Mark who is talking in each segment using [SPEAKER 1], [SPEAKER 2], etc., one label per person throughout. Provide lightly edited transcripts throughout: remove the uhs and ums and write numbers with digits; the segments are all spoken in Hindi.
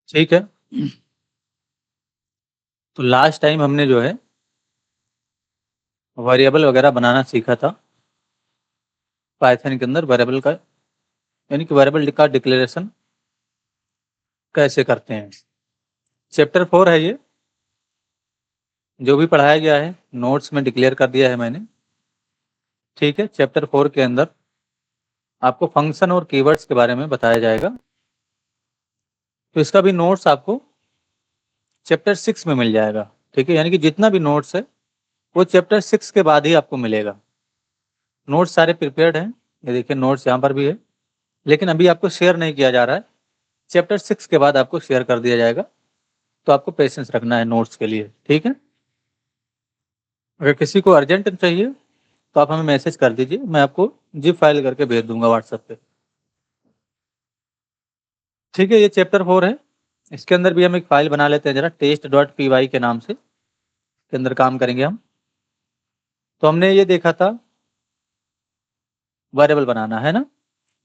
[SPEAKER 1] ठीक है। तो लास्ट टाइम हमने जो है वेरिएबल वगैरह बनाना सीखा था पाइथन के अंदर, वेरिएबल का यानी कि वेरिएबल का डिक्लेरेशन कैसे करते हैं। चैप्टर 4 है ये, जो भी पढ़ाया गया है नोट्स में डिक्लेयर कर दिया है मैंने। ठीक है, चैप्टर 4 के अंदर आपको फंक्शन और कीवर्ड्स के बारे में बताया जाएगा। तो इसका भी नोट्स आपको चैप्टर 6 में मिल जाएगा। ठीक है, यानी कि जितना भी नोट्स है वो चैप्टर 6 के बाद ही आपको मिलेगा। नोट्स सारे प्रिपेयर्ड हैं, ये देखिए नोट्स यहाँ पर भी है, लेकिन अभी आपको शेयर नहीं किया जा रहा है। चैप्टर 6 के बाद आपको शेयर कर दिया जाएगा, तो आपको पेशेंस रखना है नोट्स के लिए। ठीक है, अगर किसी को अर्जेंट चाहिए तो आप हमें मैसेज कर दीजिए, मैं आपको जिप फाइल करके भेज दूंगा व्हाट्सएप पे। ठीक है, ये चैप्टर 4 है। इसके अंदर भी हम एक फाइल बना लेते हैं जरा, test.py के नाम से, के अंदर काम करेंगे हम। तो हमने ये देखा था वेरिएबल बनाना है ना,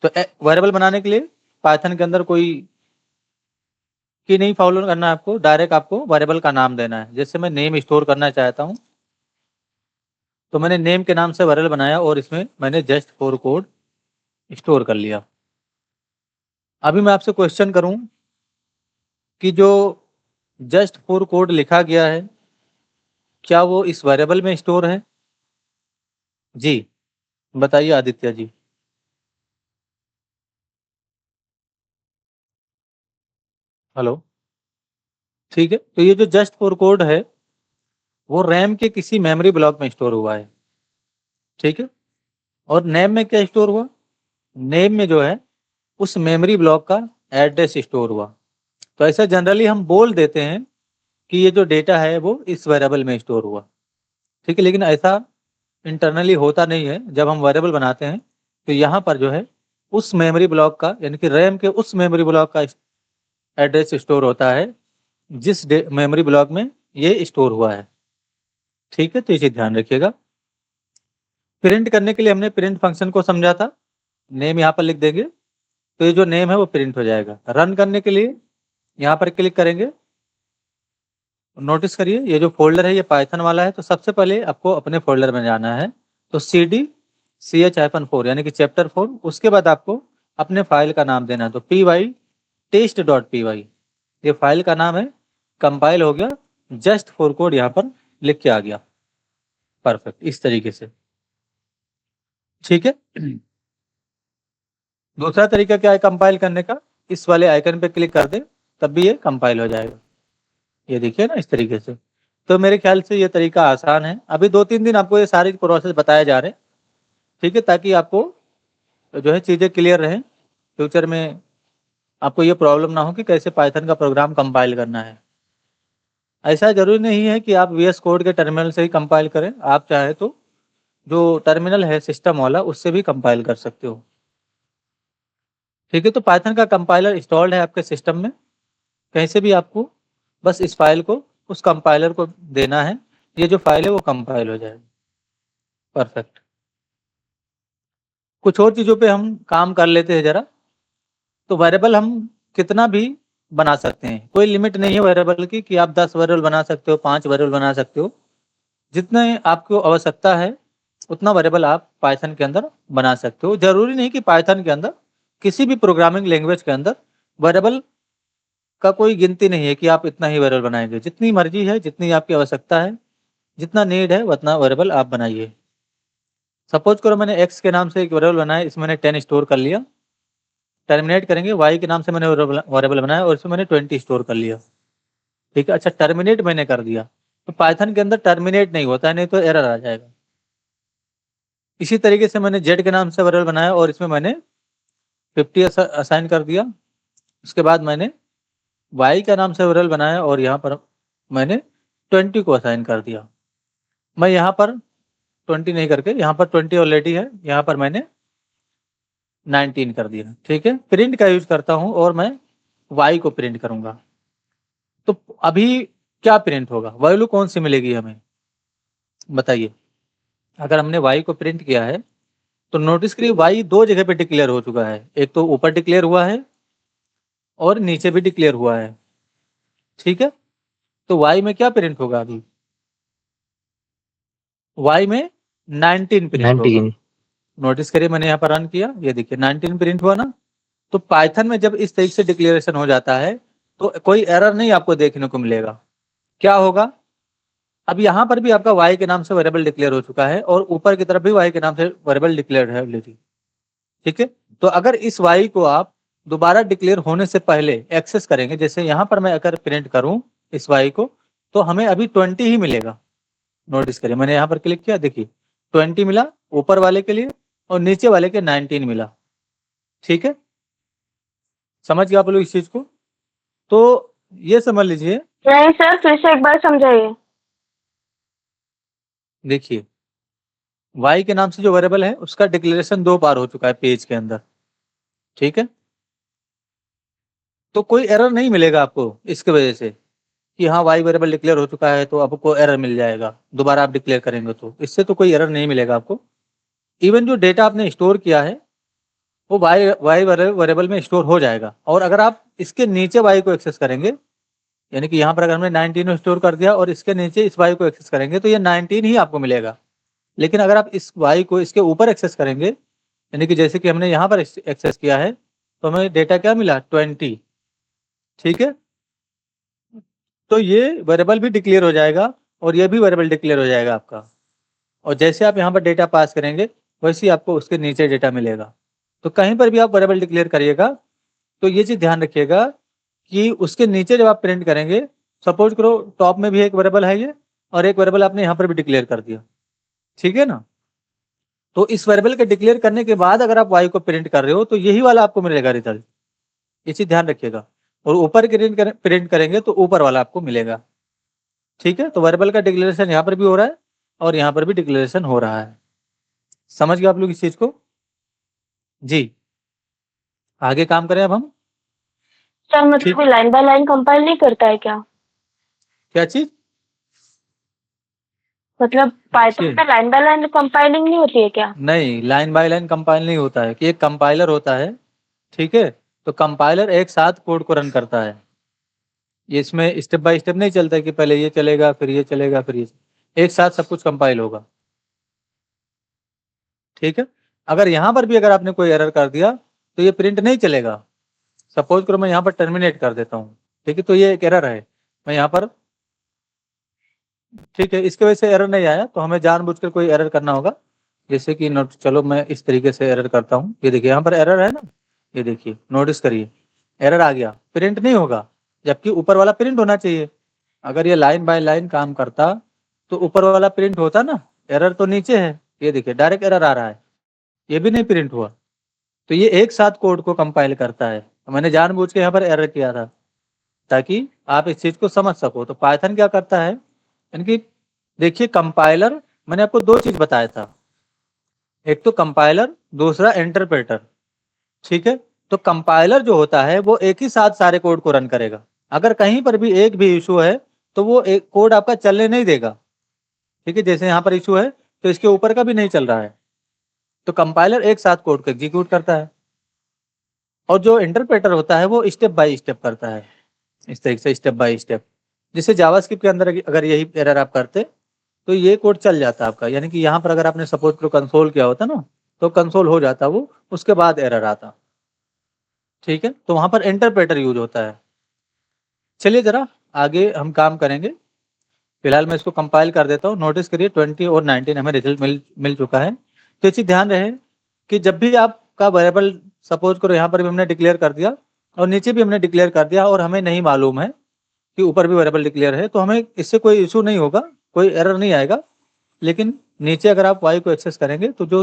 [SPEAKER 1] तो वेरिएबल बनाने के लिए पाइथन के अंदर कोई की नहीं फॉलो करना है आपको, डायरेक्ट आपको वेरिएबल का नाम देना है। जैसे मैं नेम स्टोर करना चाहता हूँ, तो मैंने नेम के नाम से वेरिएबल बनाया और इसमें मैंने जस्ट फॉर कोड स्टोर कर लिया। अभी मैं आपसे क्वेश्चन करूं कि जो जस्ट फॉर कोड लिखा गया है क्या वो इस वेरिएबल में स्टोर है? जी बताइए आदित्य जी। हेलो। ठीक है, तो ये जो जस्ट फॉर कोड है वो रैम के किसी मेमोरी ब्लॉक में स्टोर हुआ है। ठीक है, और नेम में क्या स्टोर हुआ? नेम में जो है उस मेमोरी ब्लॉक का एड्रेस स्टोर हुआ। तो ऐसा जनरली हम बोल देते हैं कि ये जो डेटा है वो इस वेरिएबल में स्टोर हुआ। ठीक है, लेकिन ऐसा इंटरनली होता नहीं है। जब हम वेरिएबल बनाते हैं तो यहाँ पर जो है उस मेमोरी ब्लॉक का यानी कि रैम के उस मेमोरी ब्लॉक का एड्रेस स्टोर होता है जिस मेमोरी ब्लॉक में ये स्टोर हुआ है। ठीक है, तो इसे ध्यान रखिएगा। प्रिंट करने के लिए हमने प्रिंट फंक्शन को समझा था, नेम यहाँ पर लिख देंगे तो ये जो नेम है वो प्रिंट हो जाएगा। रन करने के लिए यहाँ पर क्लिक करेंगे। नोटिस करिए ये जो फोल्डर है ये पाइथन वाला है, तो सबसे पहले आपको अपने फोल्डर में जाना है। तो cd/4 यानी कि चैप्टर 4, उसके बाद आपको अपने फाइल का नाम देना है। तो py test.py ये फाइल का नाम है। कंपाइल हो गया, जस्ट फॉर कोड यहाँ पर लिख के आ गया। परफेक्ट, इस तरीके से। ठीक है, दूसरा तरीका क्या है कंपाइल करने का? इस वाले आइकन पे क्लिक कर दे तब भी ये कंपाइल हो जाएगा। ये देखिए ना, इस तरीके से। तो मेरे ख्याल से ये तरीका आसान है। अभी 2-3 दिन आपको ये सारी प्रोसेस बताए जा रहे हैं। ठीक है, ताकि आपको जो है चीज़ें क्लियर रहें, फ्यूचर में आपको ये प्रॉब्लम ना हो कि कैसे पाइथन का प्रोग्राम कंपाइल करना है। ऐसा जरूरी नहीं है कि आप वीएस कोड के टर्मिनल से ही कंपाइल करें, आप चाहे तो जो टर्मिनल है सिस्टम वाला उससे भी कंपाइल कर सकते हो। ठीक है, तो पाइथन का कंपाइलर इंस्टॉल्ड है आपके सिस्टम में, कहीं से भी आपको बस इस फाइल को उस कंपाइलर को देना है, ये जो फाइल है वो कंपाइल हो जाएगी। परफेक्ट। कुछ और चीज़ों पे हम काम कर लेते हैं जरा। तो वेरिएबल हम कितना भी बना सकते हैं, कोई लिमिट नहीं है वेरिएबल की कि आप 10 वेरिएबल बना सकते हो, 5 वेरिएबल बना सकते हो। जितने आपको आवश्यकता है उतना वेरिएबल आप पाइथन के अंदर बना सकते हो। जरूरी नहीं कि पाइथन के अंदर, किसी भी प्रोग्रामिंग लैंग्वेज के अंदर वेरिएबल का कोई गिनती नहीं है कि आप इतना ही वेरिएबल बनाएंगे। जितनी मर्जी है, जितनी आपकी आवश्यकता है, जितना नीड है उतना वेरिएबल आप बनाइए। सपोज करो मैंने एक्स के नाम से एक वेरिएबल बनाया, इसमें मैंने 10 स्टोर कर लिया। टर्मिनेट करेंगे, वाई के नाम से मैंने वेरिएबल बनाया और इसमें मैंने 20 स्टोर कर लिया। ठीक है, अच्छा टर्मिनेट मैंने कर दिया, तो पाइथन के अंदर टर्मिनेट नहीं होता है, नहीं तो एरर आ जाएगा। इसी तरीके से मैंने जेड के नाम से वेरिएबल बनाया और इसमें मैंने 50 असाइन कर दिया। उसके बाद मैंने वाई का नाम से वेरिएबल बनाया और यहाँ पर मैंने 20 को असाइन कर दिया। मैं यहाँ पर 20 नहीं करके, यहाँ पर 20 ऑलरेडी है, यहाँ पर मैंने 19 कर दिया। ठीक है, प्रिंट का यूज करता हूँ और मैं वाई को प्रिंट करूंगा। तो अभी क्या प्रिंट होगा, वैल्यू कौन सी मिलेगी हमें बताइए? अगर हमने वाई को प्रिंट किया है तो नोटिस करिए वाई दो जगह पे डिक्लेयर हो चुका है, एक तो ऊपर डिक्लेयर हुआ है और नीचे भी डिक्लेयर हुआ है। ठीक है, तो y में क्या प्रिंट होगा अभी, y में 19 प्रिंट होगा।
[SPEAKER 2] 19।
[SPEAKER 1] नोटिस करिए मैंने यहाँ पर रन किया, ये देखिए 19 प्रिंट हुआ ना। तो पाइथन में जब इस तरीके से डिक्लेरेशन हो जाता है तो कोई एरर नहीं आपको देखने को मिलेगा। क्या होगा, अब यहाँ पर भी आपका y के नाम से वेरिएबल डिक्लेयर हो चुका है और ऊपर की तरफ भी y के नाम से वेरिएबल डिक्लेयर है ऑलरेडी। ठीक है, तो अगर इस y को आप दोबारा डिक्लेयर होने से पहले एक्सेस करेंगे, जैसे यहाँ पर मैं अगर प्रिंट करूं इस y को, तो हमें अभी 20 ही मिलेगा। नोटिस करिए मैंने यहाँ पर क्लिक किया, देखिए 20 मिला ऊपर वाले के लिए और नीचे वाले के 19 मिला। ठीक है, समझ गए आप लोग इस चीज को। तो ये समझ लीजिए,
[SPEAKER 3] नहीं सर, फिर से एक बार समझाइए।
[SPEAKER 1] देखिए y के नाम से जो वेरिएबल है उसका डिक्लेरेशन 2 बार हो चुका है पेज के अंदर। ठीक है, तो कोई एरर नहीं मिलेगा आपको इसके वजह से कि हाँ y वेरिएबल डिक्लेयर हो चुका है तो आपको एरर मिल जाएगा, दोबारा आप डिक्लेयर करेंगे तो इससे तो कोई एरर नहीं मिलेगा आपको। इवन जो डेटा आपने स्टोर किया है वो y वेरिएबल में स्टोर हो जाएगा। और अगर आप इसके नीचे y को एक्सेस करेंगे, यानी कि यहाँ पर अगर हमने 19 स्टोर कर दिया और इसके नीचे इस y को एक्सेस करेंगे तो ये 19 ही आपको मिलेगा। लेकिन अगर आप इस y को इसके ऊपर एक्सेस करेंगे, यानी कि जैसे कि हमने यहाँ पर एक्सेस किया है, तो हमें डेटा क्या मिला 20। ठीक है, तो ये वेरिएबल भी डिक्लेयर हो जाएगा और ये भी वेरिएबल डिक्लेयर हो जाएगा आपका। और जैसे आप यहाँ पर डेटा पास करेंगे वैसे ही आपको उसके नीचे डेटा मिलेगा। तो कहीं पर भी आप वेरिएबल डिक्लेयर करिएगा तो ये चीज ध्यान रखिएगा कि उसके नीचे जब आप प्रिंट करेंगे, सपोज करो टॉप में भी एक वेरिएबल है ये और एक वेरिएबल आपने यहाँ पर भी डिक्लेयर कर दिया। ठीक है ना, तो इस वेरिएबल के डिक्लेयर करने के बाद अगर आप y को प्रिंट कर रहे हो तो यही वाला आपको मिलेगा रिजल्ट, ये चीज ध्यान रखिएगा। और ऊपर के प्रिंट करेंगे तो ऊपर वाला आपको मिलेगा। ठीक है, तो वेरिएबल का डिक्लेरेशन यहाँ पर भी हो रहा है और यहाँ पर भी डिक्लेरेशन हो रहा है। समझ गए आप लोग इस चीज को। जी, आगे काम करें अब हम।
[SPEAKER 3] सर मतलब कोई लाइन बाय लाइन कंपाइल नहीं करता है क्या?
[SPEAKER 1] क्या चीज,
[SPEAKER 3] मतलब पाइथन पे लाइन बाय लाइन कंपाइलिंग नहीं होती है क्या?
[SPEAKER 1] नहीं, लाइन बाय लाइन कंपाइल नहीं होता है कि एक कंपाइलर होता है। ठीक है, तो कंपाइलर एक साथ कोड को रन करता है। ये इसमें स्टेप बाय स्टेप नहीं चलता है कि पहले ये चलेगा फिर ये चलेगा फिर ये, एक साथ सब कुछ कंपाइल होगा। ठीक है, अगर यहाँ पर भी अगर आपने कोई एरर कर दिया तो ये प्रिंट नहीं चलेगा। सपोज करो मैं यहाँ पर टर्मिनेट कर देता हूँ, ठीक है, तो ये एक एरर है, मैं यहाँ पर, ठीक है, इसके वजह से एरर नहीं आया तो हमें जानबूझकर कोई एरर करना होगा। जैसे कि नोट, चलो मैं इस तरीके से एरर करता हूँ, ये देखिए यहाँ पर एरर है ना, ये देखिए नोटिस करिए एरर आ गया, प्रिंट नहीं होगा, जबकि ऊपर वाला प्रिंट होना चाहिए। अगर ये लाइन बाय लाइन काम करता तो ऊपर वाला प्रिंट होता ना, एरर तो नीचे है, ये देखिए डायरेक्ट एरर आ रहा है, ये भी नहीं प्रिंट हुआ। तो ये एक साथ कोड को कंपाइल करता है, तो मैंने जानबूझ के यहाँ पर एरर किया था ताकि आप इस चीज को समझ सको। तो पाइथन क्या करता है, यानी कि देखिए कंपाइलर, मैंने आपको 2 चीज बताया था, एक तो कंपाइलर दूसरा इंटरप्रेटर। ठीक है, तो कंपाइलर जो होता है वो एक ही साथ सारे कोड को रन करेगा, अगर कहीं पर भी एक भी इशू है तो वो एक कोड आपका चलने नहीं देगा। ठीक है, जैसे यहाँ पर इशू है तो इसके ऊपर का भी नहीं चल रहा है, तो कंपाइलर एक साथ कोड को एग्जीक्यूट करता है। और जो इंटरप्रेटर होता है वो स्टेप बाय स्टेप करता है, इस तरीके से स्टेप बाय स्टेप। जैसे जावास्क्रिप्ट के अंदर अगर यही एरर आप करते तो ये कोड चल जाता आपका, यानी कि यहाँ पर अगर आपने सपोज करो कंसोल किया होता ना तो कंसोल हो जाता वो, उसके बाद एरर आता। ठीक है, तो वहां पर इंटरप्रेटर यूज होता है। चलिए जरा आगे हम काम करेंगे, फिलहाल मैं इसको कंपाइल कर देता हूँ। नोटिस करिए 20 और 19 हमें रिजल्ट मिल चुका है। तो ये चीज ध्यान रहे कि जब भी आपका वेरिएबल, सपोज करो यहाँ पर भी हमने डिक्लेयर कर दिया और नीचे भी हमने डिक्लेयर कर दिया और हमें नहीं मालूम है कि ऊपर भी वेरिएबल डिक्लेयर है, तो हमें इससे कोई इशू नहीं होगा, कोई एरर नहीं आएगा। लेकिन नीचे अगर आप y को एक्सेस करेंगे तो जो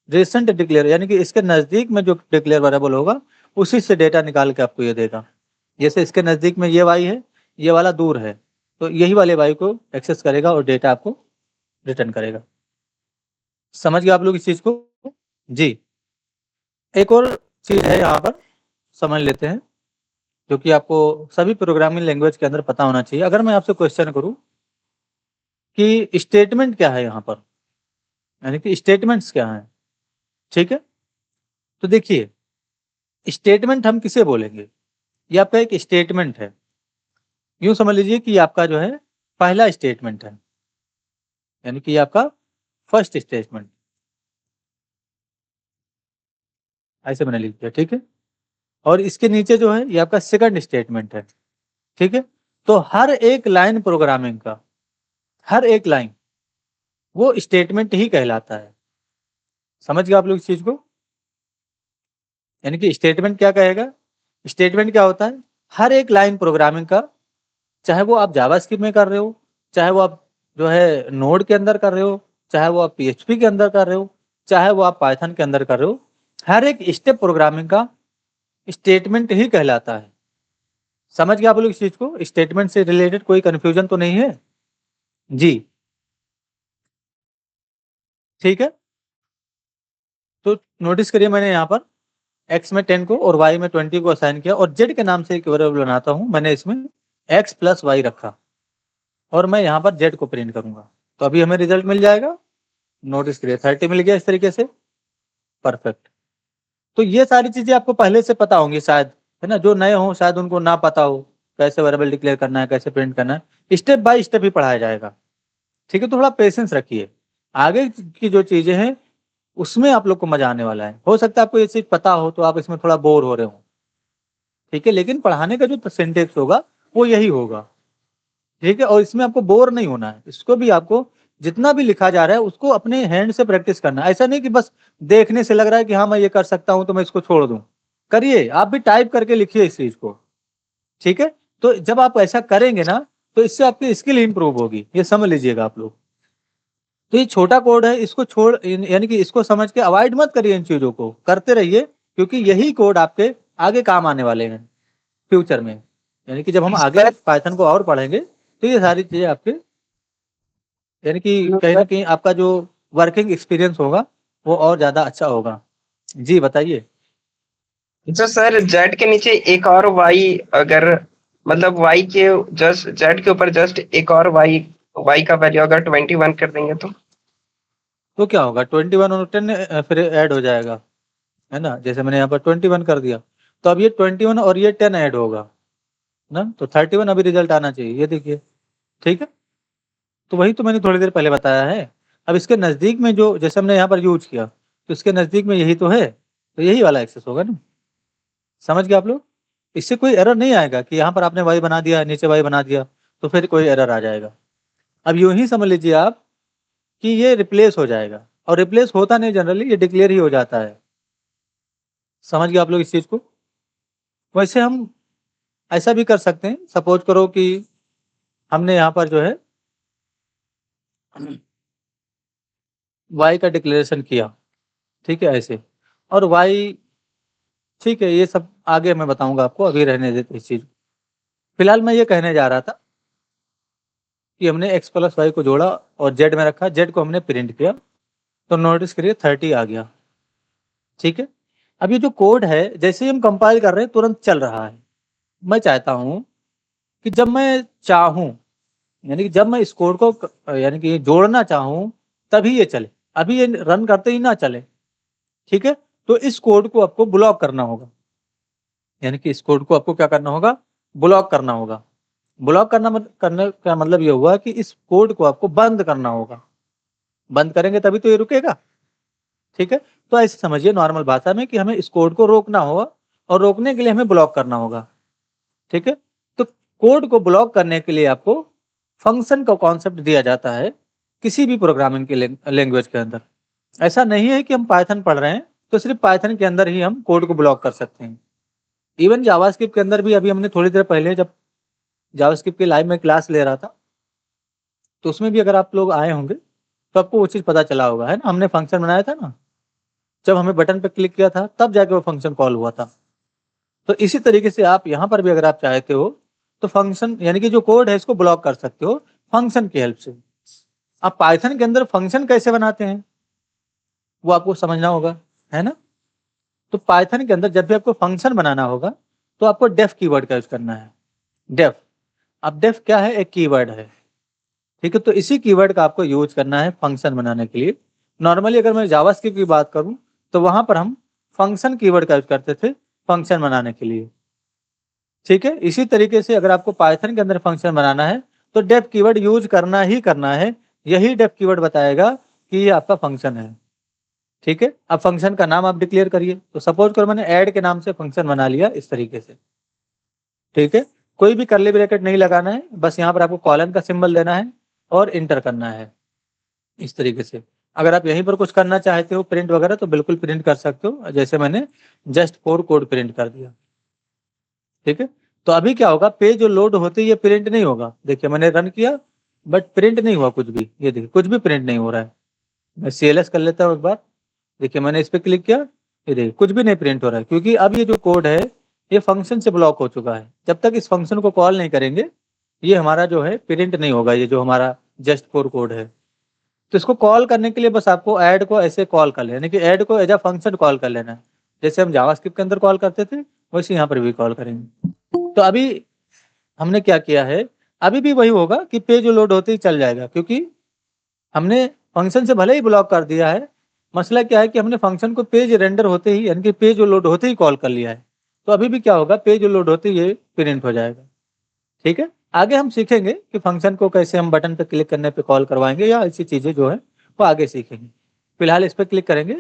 [SPEAKER 1] रिसेंट डिक्लेयर, यानी कि इसके नजदीक में जो डिक्लेयर वेरिएबल होगा उसी से डेटा निकाल के आपको ये देगा। जैसे इसके नजदीक में ये y है, ये वाला दूर है, तो यही वाले y को एक्सेस करेगा और डेटा आपको रिटर्न करेगा। समझ गए आप लोग इस चीज को। जी, एक और चीज है यहाँ पर, समझ लेते हैं, जो कि आपको सभी प्रोग्रामिंग लैंग्वेज के अंदर पता होना चाहिए। अगर मैं आपसे क्वेश्चन करूं कि स्टेटमेंट क्या है यहाँ पर, यानी कि स्टेटमेंट्स क्या हैं, ठीक है, तो देखिए स्टेटमेंट हम किसे बोलेंगे, ये आपका एक स्टेटमेंट है। यूं समझ लीजिए कि आपका जो है पहला स्टेटमेंट है, यानी कि आपका फर्स्ट स्टेटमेंट, ऐसे बना लीजिए, ठीक है। और इसके नीचे जो है ये आपका सेकंड स्टेटमेंट है, ठीक है। तो हर एक लाइन प्रोग्रामिंग का, हर एक लाइन वो स्टेटमेंट ही कहलाता है। समझ गए आप लोग इस चीज को? यानी कि स्टेटमेंट क्या कहेगा, स्टेटमेंट क्या होता है, हर एक लाइन प्रोग्रामिंग का, चाहे वो आप जावास्क्रिप्ट में कर रहे हो, चाहे वो आप जो है नोड के अंदर कर रहे हो, चाहे वो आप पीएचपी के अंदर कर रहे हो, चाहे वो आप पाइथन के अंदर कर रहे हो, हर एक स्टेप प्रोग्रामिंग का स्टेटमेंट ही कहलाता है। समझ गए आप लोग इस चीज को? स्टेटमेंट से रिलेटेड कोई कंफ्यूजन तो नहीं है जी? ठीक है। तो नोटिस करिए, मैंने यहाँ पर x में 10 को और y में 20 को असाइन किया, और z के नाम से एक वेरिएबल बनाता हूँ, मैंने इसमें x प्लस y रखा, और मैं यहाँ पर z को प्रिंट करूंगा, तो अभी हमें रिजल्ट मिल जाएगा। नोटिस करिए 30 मिल गया इस तरीके से, परफेक्ट। तो ये सारी चीजें आपको पहले से पता होंगी शायद, है ना। जो नए हो शायद उनको ना पता हो कैसे वेरिएबल डिक्लेयर करना है, कैसे प्रिंट करना है, स्टेप बाय स्टेप ही पढ़ाया जाएगा, ठीक है। तो थोड़ा पेशेंस रखिए, आगे की जो चीजें हैं उसमें आप लोग को मजा आने वाला है। हो सकता है आपको ये चीज पता हो तो आप इसमें थोड़ा बोर हो रहे हो, ठीक है, लेकिन पढ़ाने का जो सिंटेक्स होगा वो यही होगा, ठीक है। और इसमें आपको बोर नहीं होना है, इसको भी आपको जितना भी लिखा जा रहा है उसको अपने हैंड से प्रैक्टिस करना है। ऐसा नहीं कि बस देखने से लग रहा है कि हाँ मैं ये कर सकता हूं तो मैं इसको छोड़ दूं, करिए, आप भी टाइप करके लिखिए इस चीज को, ठीक है। तो जब आप ऐसा करेंगे ना तो इससे आपकी स्किल इंप्रूव होगी, ये समझ लीजिएगा आप लोग। तो ये छोटा कोड है, इसको छोड़ यानी कि इसको समझ के अवॉइड मत करिए, इन चीजों को करते रहिए, क्योंकि यही कोड आपके आगे काम आने वाले हैं फ्यूचर में। यानी कि जब हम आगे पाइथन को और पढ़ेंगे तो ये सारी चीजें आपके, यानी कि कहीं ना कहीं आपका जो वर्किंग एक्सपीरियंस होगा वो और ज्यादा अच्छा होगा। जी बताइए।
[SPEAKER 2] तो सर जेड के नीचे एक और वाई, अगर मतलब वाई के जस्ट जेड के ऊपर जस्ट एक और वाई, वाई का वैल्यू अगर 21 कर देंगे
[SPEAKER 1] तो क्या होगा, 21 और 10 फिर ऐड हो जाएगा, है ना। जैसे मैंने यहाँ पर 21 कर दिया, तो अब ये 21 और ये 10 ऐड होगा ना, तो 31 अभी रिजल्ट आना चाहिए, ये देखिए, ठीक है। तो वही तो मैंने थोड़ी देर पहले बताया है। अब इसके नजदीक में जो जैसे हमने यहाँ पर यूज किया, तो इसके नजदीक में यही तो है, तो यही वाला एक्सेस होगा ना। समझ गए आप लोग? इससे कोई एरर नहीं आएगा कि यहाँ पर आपने वाई बना दिया, नीचे वाई बना दिया, तो फिर कोई एरर आ जाएगा। अब यूं ही समझ लीजिए आप कि ये रिप्लेस हो जाएगा, और रिप्लेस होता नहीं जनरली, ये डिक्लेयर ही हो जाता है। समझ गए आप लोग इस चीज को? वैसे हम ऐसा भी कर सकते हैं, सपोज करो कि हमने यहाँ पर जो है वाई का डिक्लेरेशन किया, ठीक है, ऐसे, और वाई, ठीक है, ये सब आगे मैं बताऊंगा आपको, अभी रहने देते इस चीज। फिलहाल मैं ये कहने जा रहा था कि हमने x प्लस वाई को जोड़ा और z में रखा, z को हमने प्रिंट किया, तो नोटिस करिए 30 आ गया, ठीक है। अब ये जो कोड है जैसे ही हम कंपाइल कर रहे हैं तुरंत चल रहा है। मैं चाहता हूं कि जब मैं चाहूं, यानी कि जब मैं इस कोड को यानी कि जोड़ना चाहूं तभी ये चले, अभी ये रन करते ही ना चले, ठीक है। तो इस कोड को आपको ब्लॉक करना होगा, यानी कि इस कोड को आपको क्या करना होगा, ब्लॉक करना होगा। ब्लॉक करने का मतलब ये हुआ कि इस कोड को आपको बंद करना होगा, बंद करेंगे तभी तो ये रुकेगा, ठीक है। तो ऐसे समझिए नॉर्मल भाषा में कि हमें इस कोड को रोकना होगा, और रोकने के लिए हमें ब्लॉक करना होगा, ठीक है। तो कोड को ब्लॉक करने के लिए आपको फंक्शन का कॉन्सेप्ट दिया जाता है किसी भी प्रोग्रामिंग के लैंग्वेज के अंदर। ऐसा नहीं है कि हम पाइथन पढ़ रहे हैं तो सिर्फ पाइथन के अंदर ही हम कोड को ब्लॉक कर सकते हैं। इवन जावास्क्रिप्ट के अंदर भी, अभी हमने थोड़ी देर पहले जब जावास्क्रिप्ट की लाइव में क्लास ले रहा था, तो उसमें भी अगर आप लोग आए होंगे तो आपको वो चीज पता चला होगा, है ना। हमने फंक्शन बनाया था ना, जब हमें बटन पर क्लिक किया था तब जाके वो फंक्शन कॉल हुआ था। तो इसी तरीके से आप यहाँ पर भी अगर आप चाहते हो तो फंक्शन, यानी कि जो कोड है इसको ब्लॉक कर सकते हो फंक्शन की हेल्प से। आप पाइथन के अंदर फंक्शन कैसे बनाते हैं वो आपको समझना होगा, है ना। तो पाइथन के अंदर जब भी आपको फंक्शन बनाना होगा तो आपको डेफ कीवर्ड का यूज करना है, डेफ। अब डेफ क्या है, एक कीवर्ड है, ठीक है। तो इसी कीवर्ड का आपको यूज करना है फंक्शन बनाने के लिए। नॉर्मली अगर मैं जावास्क्रिप्ट की बात करूं तो वहां पर हम फंक्शन कीवर्ड का यूज करते थे फंक्शन बनाने के लिए, ठीक है। इसी तरीके से अगर आपको पाइथन के अंदर फंक्शन बनाना है तो डेफ कीवर्ड यूज करना ही करना है। यही डेफ कीवर्ड बताएगा कि ये आपका फंक्शन है। ठीक है। अब फंक्शन का नाम आप डिक्लेयर करिए। तो सपोज करो मैंने ऐड के नाम से फंक्शन बना लिया इस तरीके से। ठीक है। कोई भी कर्ली ब्रैकेट नहीं लगाना है, बस यहाँ पर आपको कॉलन का सिंबल देना है और इंटर करना है इस तरीके से। अगर आप यहीं पर कुछ करना चाहते हो प्रिंट वगैरह तो बिल्कुल प्रिंट कर सकते हो, जैसे मैंने जस्ट फॉर कोड प्रिंट कर दिया। ठीक है। तो अभी क्या होगा, पेज जो लोड होते ही ये प्रिंट नहीं होगा। देखिए मैंने रन किया बट प्रिंट नहीं हुआ कुछ भी। ये देखिए कुछ भी प्रिंट नहीं हो रहा है। मैं CLS कर लेता हूँ एक बार। देखिए मैंने इस पर क्लिक किया, ये देखिए कुछ भी नहीं प्रिंट हो रहा है, क्योंकि अब ये जो कोड है ये फंक्शन से ब्लॉक हो चुका है। जब तक इस फंक्शन को कॉल नहीं करेंगे ये हमारा जो है प्रिंट नहीं होगा, ये जो हमारा जस्ट फॉर कोड है। तो इसको कॉल करने के लिए बस आपको ऐड को ऐसे कॉल कर लेना, यानी कि ऐड को एज अ फंक्शन कॉल कर लेना है। जैसे हम जावास्क्रिप्ट के अंदर कॉल करते थे वैसे यहाँ पर भी कॉल करेंगे। तो अभी हमने क्या किया है, अभी भी वही होगा कि पेज लोड होते ही चल जाएगा, क्योंकि हमने फंक्शन से भले ही ब्लॉक कर दिया है। मसला क्या है कि हमने फंक्शन को पेज रेंडर होते ही यानी कि पेज लोड होते ही कॉल कर लिया है। तो अभी भी क्या होगा, पेज लोड होते ही ये प्रिंट हो जाएगा। ठीक है। आगे हम सीखेंगे कि फंक्शन को कैसे हम बटन पर क्लिक करने पे कॉल करवाएंगे या ऐसी चीजें जो है वो आगे सीखेंगे। फिलहाल इस पर क्लिक करेंगे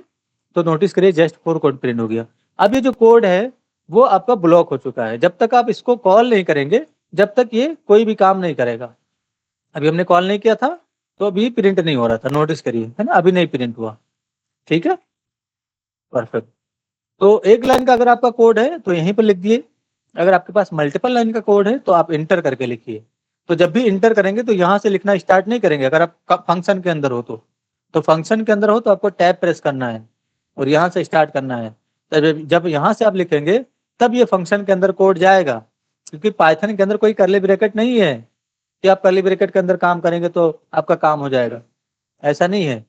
[SPEAKER 1] तो नोटिस करिए जस्ट फॉर कोड प्रिंट हो गया। अब ये जो कोड है वो आपका ब्लॉक हो चुका है। जब तक आप इसको कॉल नहीं करेंगे जब तक ये कोई भी काम नहीं करेगा। अभी हमने कॉल नहीं किया था तो अभी प्रिंट नहीं हो रहा था, नोटिस करिए, है ना, अभी नहीं प्रिंट हुआ। ठीक है, परफेक्ट। तो एक लाइन का अगर आपका कोड है तो यहीं पर लिख दिए। अगर आपके पास मल्टीपल लाइन का कोड है तो आप इंटर करके लिखिए। तो जब भी इंटर करेंगे तो यहाँ से लिखना स्टार्ट नहीं करेंगे। अगर आप फंक्शन के अंदर हो तो फंक्शन के अंदर हो तो आपको टैब प्रेस करना है और यहाँ से स्टार्ट करना है। तब जब यहाँ से आप लिखेंगे तब ये फंक्शन के अंदर कोड जाएगा, क्योंकि पाइथन के अंदर कोई कर्ली ब्रैकेट नहीं है कि आप कर्ली ब्रैकेट के अंदर काम करेंगे तो आपका काम हो जाएगा, ऐसा नहीं है।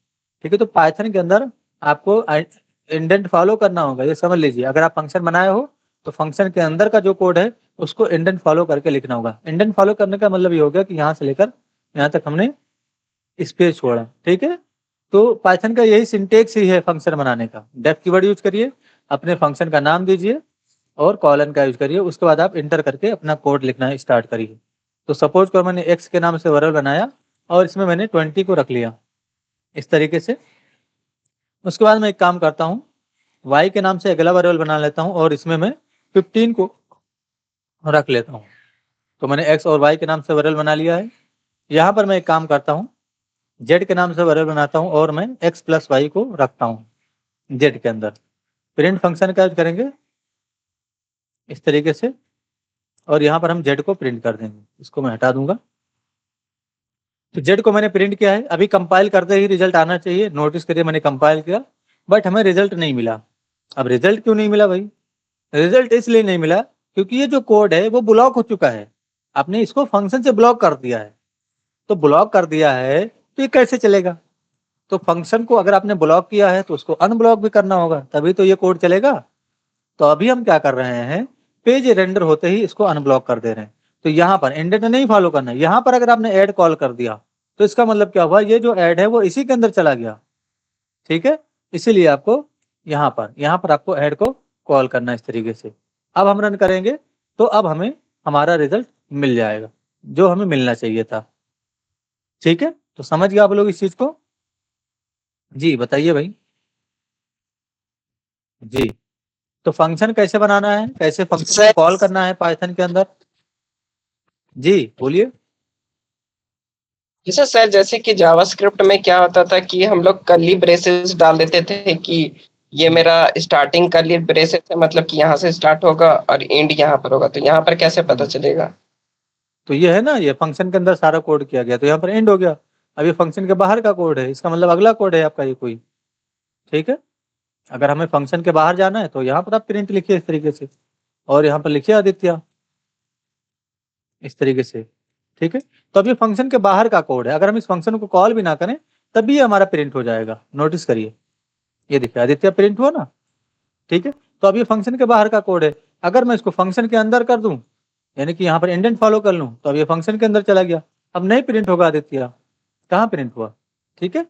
[SPEAKER 1] ठीक है। तो पाइथन के अंदर आपको इंडेंट फॉलो करना होगा, ये समझ लीजिए। अगर आप फंक्शन बनाए हो तो फंक्शन के अंदर का जो कोड है उसको इंडेंट फॉलो करके लिखना होगा। इंडेंट फॉलो करने का मतलब ये हो गया कि यहाँ से लेकर यहाँ तक हमने स्पेस छोड़ा। ठीक है। तो पाइथन का यही सिंटेक्स ही है फंक्शन बनाने का। डेफ कीवर्ड यूज करिए, अपने फंक्शन का नाम दीजिए और कॉलन का यूज करिए। उसके बाद आप इंटर करके अपना कोड लिखना स्टार्ट करिए। तो सपोज करो मैंने एक्स के नाम से वेरिएबल बनाया और इसमें मैंने 20 को रख लिया इस तरीके से। उसके बाद मैं एक काम करता हूँ, वाई के नाम से अगला वेरिएबल बना लेता हूँ और इसमें मैं 15 को रख लेता हूँ। तो मैंने एक्स और वाई के नाम से वेरिएबल बना लिया है। यहाँ पर मैं एक काम करता हूँ, जेड के नाम से वेरिएबल बनाता हूँ और मैं एक्स प्लस वाई को रखता हूँ जेड के अंदर। प्रिंट फंक्शन का यूज करेंगे इस तरीके से और यहाँ पर हम जेड को प्रिंट कर देंगे। इसको मैं हटा दूंगा। तो जेड को मैंने प्रिंट किया है। अभी कंपाइल करते ही रिजल्ट आना चाहिए। नोटिस करिए मैंने कंपाइल किया बट हमें रिजल्ट नहीं मिला। अब रिजल्ट क्यों नहीं मिला भाई? रिजल्ट इसलिए नहीं मिला क्योंकि ये जो कोड है वो ब्लॉक हो चुका है। आपने इसको फंक्शन से ब्लॉक कर दिया है। तो ब्लॉक कर दिया है तो ये कैसे चलेगा? तो फंक्शन को अगर आपने ब्लॉक किया है तो उसको अनब्लॉक भी करना होगा, तभी तो ये कोड चलेगा। तो अभी हम क्या कर रहे हैं, पेज रेंडर होते ही इसको अनब्लॉक कर दे रहे हैं। तो यहाँ पर इंडेंट नहीं फॉलो करना है। यहाँ पर अगर आपने ऐड कॉल कर दिया तो इसका मतलब क्या हुआ, ये जो ऐड है वो इसी के अंदर चला गया। ठीक है। इसीलिए आपको यहाँ पर आपको ऐड को कॉल करना है इस तरीके से। अब हम रन करेंगे तो अब हमें हमारा रिजल्ट मिल जाएगा जो हमें मिलना चाहिए था। ठीक है। तो समझ गए आप लोग इस चीज को? जी बताइए भाई। जी, तो फंक्शन कैसे बनाना है, कैसे फंक्शन को कॉल करना है पाइथन के अंदर? जी बोलिए।
[SPEAKER 2] जैसे सर, जैसे कि जावास्क्रिप्ट में क्या होता था कि हम लोग कर्ली ब्रेसेस डाल देते थे कि ये मेरा स्टार्टिंग कर्ली ब्रेसेस है, मतलब कि यहाँ से स्टार्ट होगा और एंड यहाँ पर होगा। तो यहाँ पर कैसे पता चलेगा?
[SPEAKER 1] तो ये है ना, ये फंक्शन के अंदर सारा कोड किया गया तो यहाँ पर एंड हो गया। अब ये फंक्शन के बाहर का कोड है, इसका मतलब अगला कोड है आपका ये कोई। ठीक है। अगर हमें फंक्शन के बाहर जाना है तो यहाँ पर आप प्रिंट लिखिए इस तरीके से और यहाँ पर लिखिए आदित्य इस तरीके से। ठीक है। तो अब ये फंक्शन के बाहर का कोड है। अगर हम इस फंक्शन को कॉल भी ना करें तब भी ये हमारा प्रिंट हो जाएगा। नोटिस करिए, ये देखिए आदित्य प्रिंट हुआ ना। ठीक है। तो अब ये फंक्शन के बाहर का कोड है। अगर मैं इसको फंक्शन के अंदर कर दूं, यानी कि यहाँ पर इंडेंट फॉलो कर लूं, तो अब ये फंक्शन के अंदर चला गया। अब नहीं प्रिंट होगा आदित्य, कहाँ प्रिंट हुआ? ठीक है।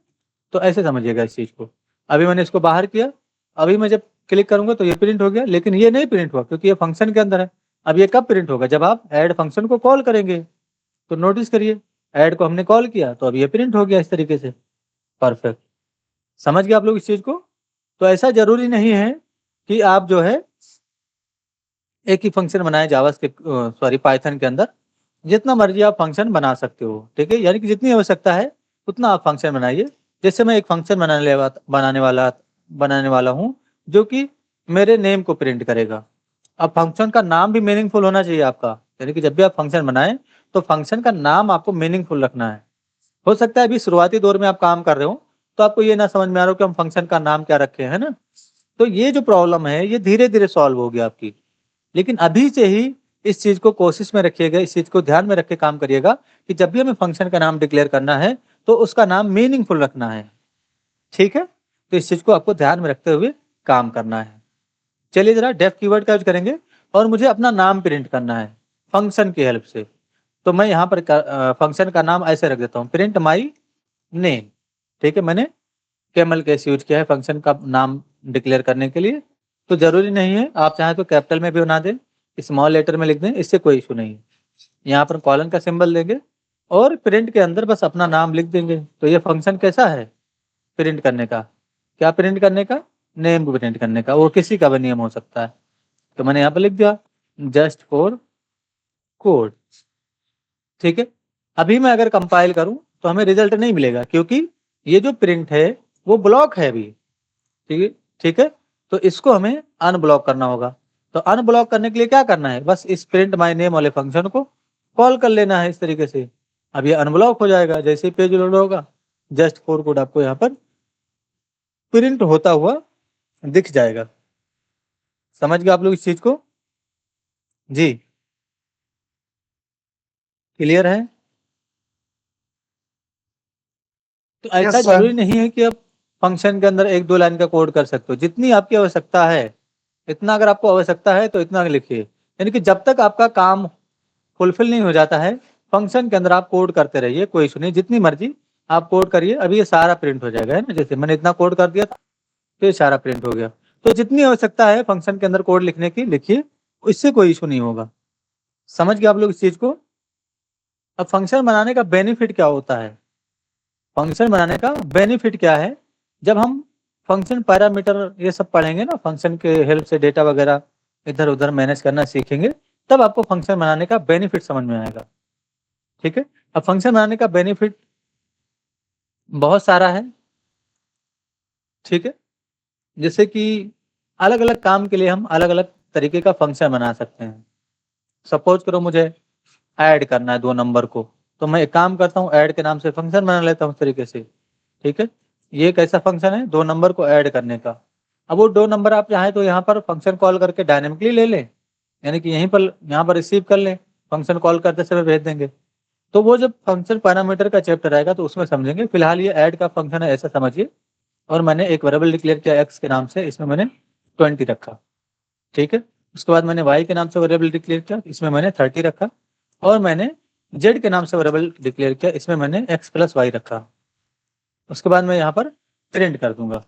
[SPEAKER 1] तो ऐसे समझिएगा इस चीज को। अभी मैंने इसको बाहर किया, अभी मैं जब क्लिक करूंगा तो ये प्रिंट हो गया, लेकिन ये नहीं प्रिंट हुआ क्योंकि ये फंक्शन के अंदर है। अब ये कब प्रिंट होगा, जब आप ऐड फंक्शन को कॉल करेंगे। तो नोटिस करिए, ऐड को हमने कॉल किया तो अब ये प्रिंट हो गया इस तरीके से। परफेक्ट, समझ गए आप लोग इस चीज को। तो ऐसा जरूरी नहीं है कि आप जो है एक ही फंक्शन बनाए सॉरी पाइथन के अंदर, जितना मर्जी आप फंक्शन बना सकते हो, ठीक है। यानी कि जितनी आवश्यकता है उतना आप फंक्शन बनाइए। जैसे मैं एक फंक्शन बनाने वाला हूँ जो कि मेरे नेम को प्रिंट करेगा। अब फंक्शन का नाम भी मीनिंगफुल होना चाहिए आपका, यानी कि जब भी आप फंक्शन बनाएं तो फंक्शन का नाम आपको मीनिंगफुल रखना है। हो सकता है अभी शुरुआती दौर में आप काम कर रहे हो तो आपको ये ना समझ में आ रहा हो कि हम फंक्शन का नाम क्या रखे, है ना। तो ये जो प्रॉब्लम है ये धीरे धीरे सॉल्व होगी आपकी, लेकिन अभी से ही इस चीज को कोशिश में रखिएगा, इस चीज को ध्यान में रख के काम करिएगा कि जब भी हमें फंक्शन का नाम डिक्लेयर करना है तो उसका नाम मीनिंगफुल रखना है, ठीक है। तो इस चीज को आपको ध्यान में रखते हुए काम करना है। चलिए जरा डेफ कीवर्ड का यूज करेंगे और मुझे अपना नाम प्रिंट करना है फंक्शन की हेल्प से। तो मैं यहाँ पर फंक्शन का नाम ऐसे रख देता हूँ, प्रिंट माई नेम, ठीक है। मैंने कैमल केस यूज किया है फंक्शन का नाम डिक्लेयर करने के लिए। तो जरूरी नहीं है, आप चाहें तो कैपिटल में भी बना दें, स्मॉल लेटर में लिख दें, इससे कोई इशू नहीं है। यहाँ पर कॉलन का सिंबल देंगे और प्रिंट के अंदर बस अपना नाम लिख देंगे। तो ये फंक्शन कैसा है प्रिंट करने का, क्या प्रिंट करने का, नेम प्रिंट करने का, वो किसी का भी नियम हो सकता है। तो मैंने यहाँ पर लिख दिया जस्ट फॉर कोड, ठीक है। अभी मैं अगर कंपाइल करूं तो हमें रिजल्ट नहीं मिलेगा क्योंकि ये जो प्रिंट है वो ब्लॉक है अभी, ठीक है, ठीक है। तो इसको हमें अनब्लॉक करना होगा। तो अनब्लॉक करने के लिए क्या करना है, बस इस प्रिंट माय नेम वाले फंक्शन को कॉल कर लेना है इस तरीके से। अब ये अनब्लॉक हो जाएगा, जैसे ही पेज लोड होगा जस्ट फॉर कोड आपको यहाँ पर प्रिंट होता हुआ दिख जाएगा। समझ गए आप लोग इस चीज को जी, क्लियर है। तो ऐसा
[SPEAKER 2] यस सर।
[SPEAKER 1] जरूरी नहीं है कि आप फंक्शन के अंदर एक दो लाइन का कोड कर सकते हो, जितनी आपकी आवश्यकता है इतना, अगर आपको आवश्यकता है तो इतना लिखिए। यानी कि जब तक आपका काम फुलफिल नहीं हो जाता है फंक्शन के अंदर आप कोड करते रहिए, कोई इशू नहीं, जितनी मर्जी आप कोड करिए। अभी ये सारा प्रिंट हो जाएगा, है ना, जैसे मैंने इतना कोड कर दिया था तो ये सारा प्रिंट हो गया। तो जितनी आवश्यकता है फंक्शन के अंदर कोड लिखने की लिखिए, इससे कोई इशू नहीं होगा। समझ गए आप लोग इस चीज को। अब फंक्शन बनाने का बेनिफिट क्या होता है, फंक्शन बनाने का बेनिफिट क्या है, जब हम फंक्शन पैरामीटर ये सब पढ़ेंगे ना, फंक्शन के हेल्प से डेटा वगैरह इधर उधर मैनेज करना सीखेंगे, तब आपको फंक्शन बनाने का बेनिफिट समझ में आएगा, ठीक है। अब फंक्शन बनाने का बेनिफिट बहुत सारा है, ठीक है। जैसे कि अलग अलग काम के लिए हम अलग अलग तरीके का फंक्शन बना सकते हैं। सपोज करो मुझे ऐड करना है 2 नंबर को, तो मैं एक काम करता हूँ, ऐड के नाम से फंक्शन बना लेता हूँ इस तरीके से, ठीक है। ये कैसा फंक्शन है, 2 नंबर को ऐड करने का। अब वो 2 नंबर आप चाहें तो यहाँ पर फंक्शन कॉल करके डायनेमिकली ले लें, यानी कि यहाँ पर रिसीव कर लें, फंक्शन कॉल करते समय भेज देंगे। तो वो जब फंक्शन पैरामीटर का चैप्टर आएगा तो उसमें समझेंगे। फिलहाल ये ऐड का फंक्शन है ऐसा समझिए, और मैंने एक वेरिएबल डिक्लेयर किया एक्स के नाम से, इसमें मैंने 20 रखा, ठीक है। उसके बाद मैंने वाई के नाम से वेरिएबल डिक्लेयर किया, इसमें मैंने 30 रखा, और मैंने जेड के नाम से वेरिएबल डिक्लेयर किया, इसमें मैंने एक्स प्लस वाई रखा। उसके बाद मैं यहाँ पर प्रिंट कर दूंगा।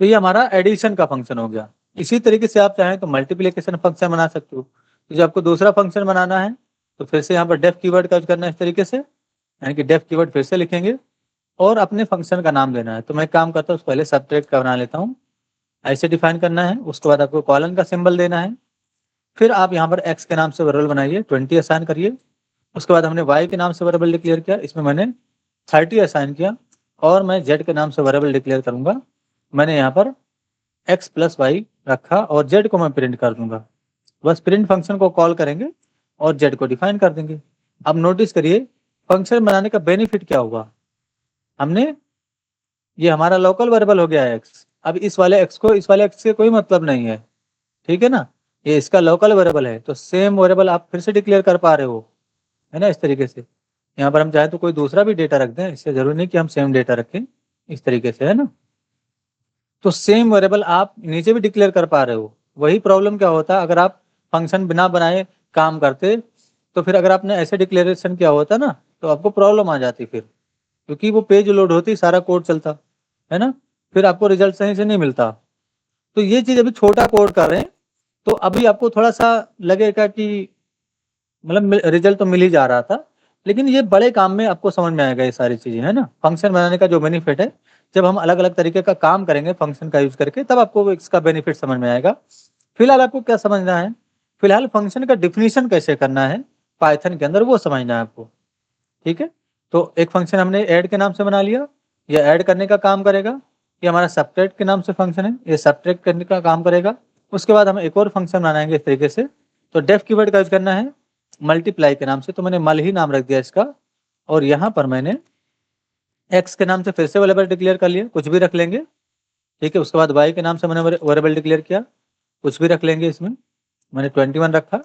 [SPEAKER 1] तो ये हमारा एडिशन का फंक्शन हो गया। इसी तरीके से आप चाहें तो मल्टीप्लिकेशन फंक्शन बना सकते हो। तो जब आपको दूसरा फंक्शन बनाना है तो फिर से यहाँ पर डेफ कीवर्ड का यूज करना है इस तरीके से, यानी कि डेफ कीवर्ड फिर से लिखेंगे और अपने फंक्शन का नाम देना है। तो मैं काम करता हूँ, पहले सबट्रैक्ट का बना लेता हूँ, ऐसे डिफाइन करना है। उसके बाद आपको कॉलन का सिंबल देना है, फिर आप यहाँ पर एक्स के नाम से वेरिएबल बनाइए, 20 असाइन करिए। उसके बाद हमने वाई के नाम से वेरिएबल डिक्लेयर किया, इसमें मैंने 30 असाइन किया, और मैं जेड के नाम से वेरिएबल डिक्लेयर करूंगा, मैंने यहाँ पर एक्स प्लस वाई रखा, और जेड को मैं प्रिंट कर दूंगा। बस प्रिंट फंक्शन को कॉल करेंगे और जेड को डिफाइन कर देंगे। अब नोटिस करिए फंक्शन बनाने का बेनिफिट क्या हुआ, हमने ये हमारा लोकल वेरिएबल हो गया एक्स। अब इस वाले एक्स को इस वाले एक्स से कोई मतलब नहीं है, ठीक है ना, ये इसका लोकल वेरिएबल है। तो सेम वेरिएबल आप फिर से डिक्लेयर कर पा रहे हो, है ना, इस तरीके से। यहाँ पर हम चाहे तो कोई दूसरा भी डेटा रख दें, इससे जरूरी नहीं कि हम सेम डेटा रखें, इस तरीके से, है ना। तो सेम वेरिएबल आप नीचे भी डिक्लेयर कर पा रहे हो। वही प्रॉब्लम क्या होता है, अगर आप फंक्शन बिना बनाए काम करते तो फिर अगर आपने ऐसे डिक्लेरेशन किया होता ना तो आपको प्रॉब्लम आ जाती फिर, क्योंकि वो पेज लोड होती सारा कोड चलता, है ना, फिर आपको रिजल्ट सही से नहीं मिलता। तो ये चीज अभी छोटा कोड कर रहे हैं, तो अभी आपको थोड़ा सा लगेगा कि मतलब रिजल्ट तो मिल ही जा रहा था, लेकिन ये बड़े काम में आपको समझ में आएगा ये सारी चीजें, है ना। फंक्शन बनाने का जो बेनिफिट है, जब हम अलग अलग तरीके का काम करेंगे फंक्शन का यूज करके, तब आपको इसका बेनिफिट समझ में आएगा। फिलहाल आपको क्या समझना है, फिलहाल फंक्शन का डिफिनीशन कैसे करना है पाइथन के अंदर, वो समझना है आपको। ठीक है, तो एक फंक्शन हमने ऐड के नाम से बना लिया, ये ऐड करने का काम करेगा। ये हमारा सब्ट्रैक्ट के नाम से फंक्शन है, ये सब्ट्रैक्ट करने का काम करेगा। उसके बाद हम एक और फंक्शन बनाएंगे इस तरीके से। तो डेफ कीवर्ड का यूज करना है मल्टीप्लाई के नाम से, तो मैंने मल ही नाम रख दिया इसका। और यहाँ पर मैंने एक्स के नाम से फिर से वेरिएबल डिक्लेयर कर लिया, कुछ भी रख लेंगे। ठीक है, उसके बाद वाई के नाम से मैंने वेरिएबल डिक्लेयर किया, कुछ भी रख लेंगे, इसमें मैंने 21 रखा।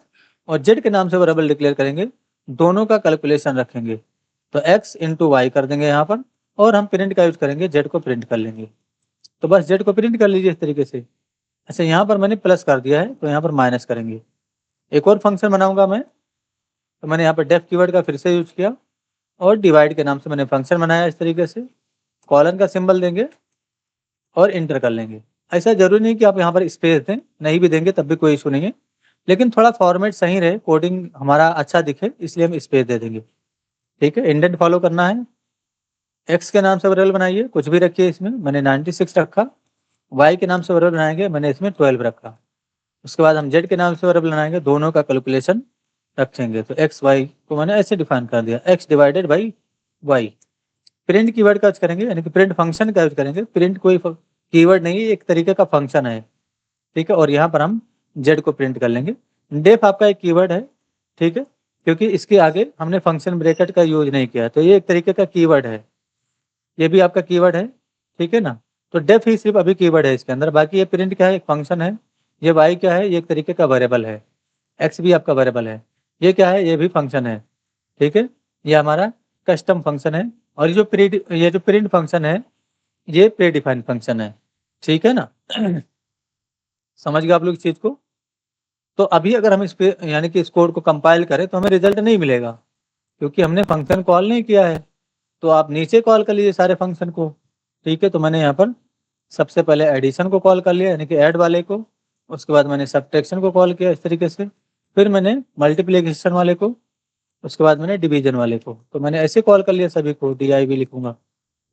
[SPEAKER 1] और जेड के नाम से वेरिएबल डिक्लेयर करेंगे, दोनों का कैलकुलेशन रखेंगे। तो एक्स इंटू वाई कर देंगे यहाँ पर, और हम प्रिंट का यूज करेंगे, जेड को प्रिंट कर लेंगे। तो बस जेड को प्रिंट कर लीजिए इस तरीके से। अच्छा, यहाँ पर मैंने प्लस कर दिया है, तो यहाँ पर माइनस करेंगे। एक और फंक्शन बनाऊंगा मैं, तो मैंने यहाँ पर डेफ कीवर्ड का फिर से यूज किया, और डिवाइड के नाम से मैंने फंक्शन बनाया इस तरीके से। कॉलन का सिंबल देंगे और इंटर कर लेंगे। ऐसा जरूरी नहीं कि आप यहाँ पर स्पेस दें, नहीं भी देंगे तब भी कोई इशू नहीं है, लेकिन थोड़ा फॉर्मेट सही रहे, कोडिंग हमारा अच्छा दिखे, इसलिए हम स्पेस दे देंगे। ठीक है, इंडेंट फॉलो करना है। एक्स के नाम से वेरिएबल बनाइए, कुछ भी रखिए, इसमें मैंने 96 रखा। वाई के नाम से वेरिएबल बनाएंगे, मैंने इसमें 12 रखा। उसके बाद हम जेड के नाम से वेरिएबल बनाएंगे, दोनों का कैलकुलेशन रखेंगे। तो एक्स वाई को मैंने ऐसे डिफाइन कर दिया, X divided by Y. Print keyword का यूज करेंगे, यानी कि प्रिंट फंक्शन का यूज करेंगे। प्रिंट कोई कीवर्ड नहीं है, एक तरीके का फंक्शन है। ठीक है, और यहाँ पर हम जेड को प्रिंट कर लेंगे। डेफ आपका एक कीवर्ड है, ठीक है, क्योंकि इसके आगे हमने फंक्शन ब्रैकेट का यूज नहीं किया, तो ये एक तरीके का कीवर्ड है, ये भी आपका कीवर्ड है। ठीक है ना, तो डेफ ही सिर्फ अभी कीवर्ड है इसके अंदर, बाकी ये प्रिंट क्या है, एक फंक्शन है। ये वाई क्या है, ये एक तरीके का वेरिएबल है। एक्स भी आपका वेरिएबल है। ये क्या है, ये भी फंक्शन है। ठीक है, ये हमारा कस्टम फंक्शन है। और ये जो प्रिंट फंक्शन है, ये प्री डिफाइंड फंक्शन है। ठीक है ना, समझ गए आप लोग इस चीज को। तो अभी अगर हम इस पे यानी कि इस कोड को कंपाइल करें, तो हमें रिजल्ट नहीं मिलेगा, क्योंकि हमने फंक्शन कॉल नहीं किया है। तो आप नीचे कॉल कर लीजिए सारे फंक्शन को। ठीक है, तो मैंने यहाँ पर सबसे पहले एडिशन को कॉल कर लिया, यानी कि ऐड वाले को। उसके बाद मैंने सब्ट्रैक्शन को कॉल किया इस तरीके से, फिर मैंने मल्टीप्लिकेशन वाले को, उसके बाद मैंने डिवीजन वाले को। तो मैंने ऐसे कॉल कर लिया सभी को, DIV लिखूंगा।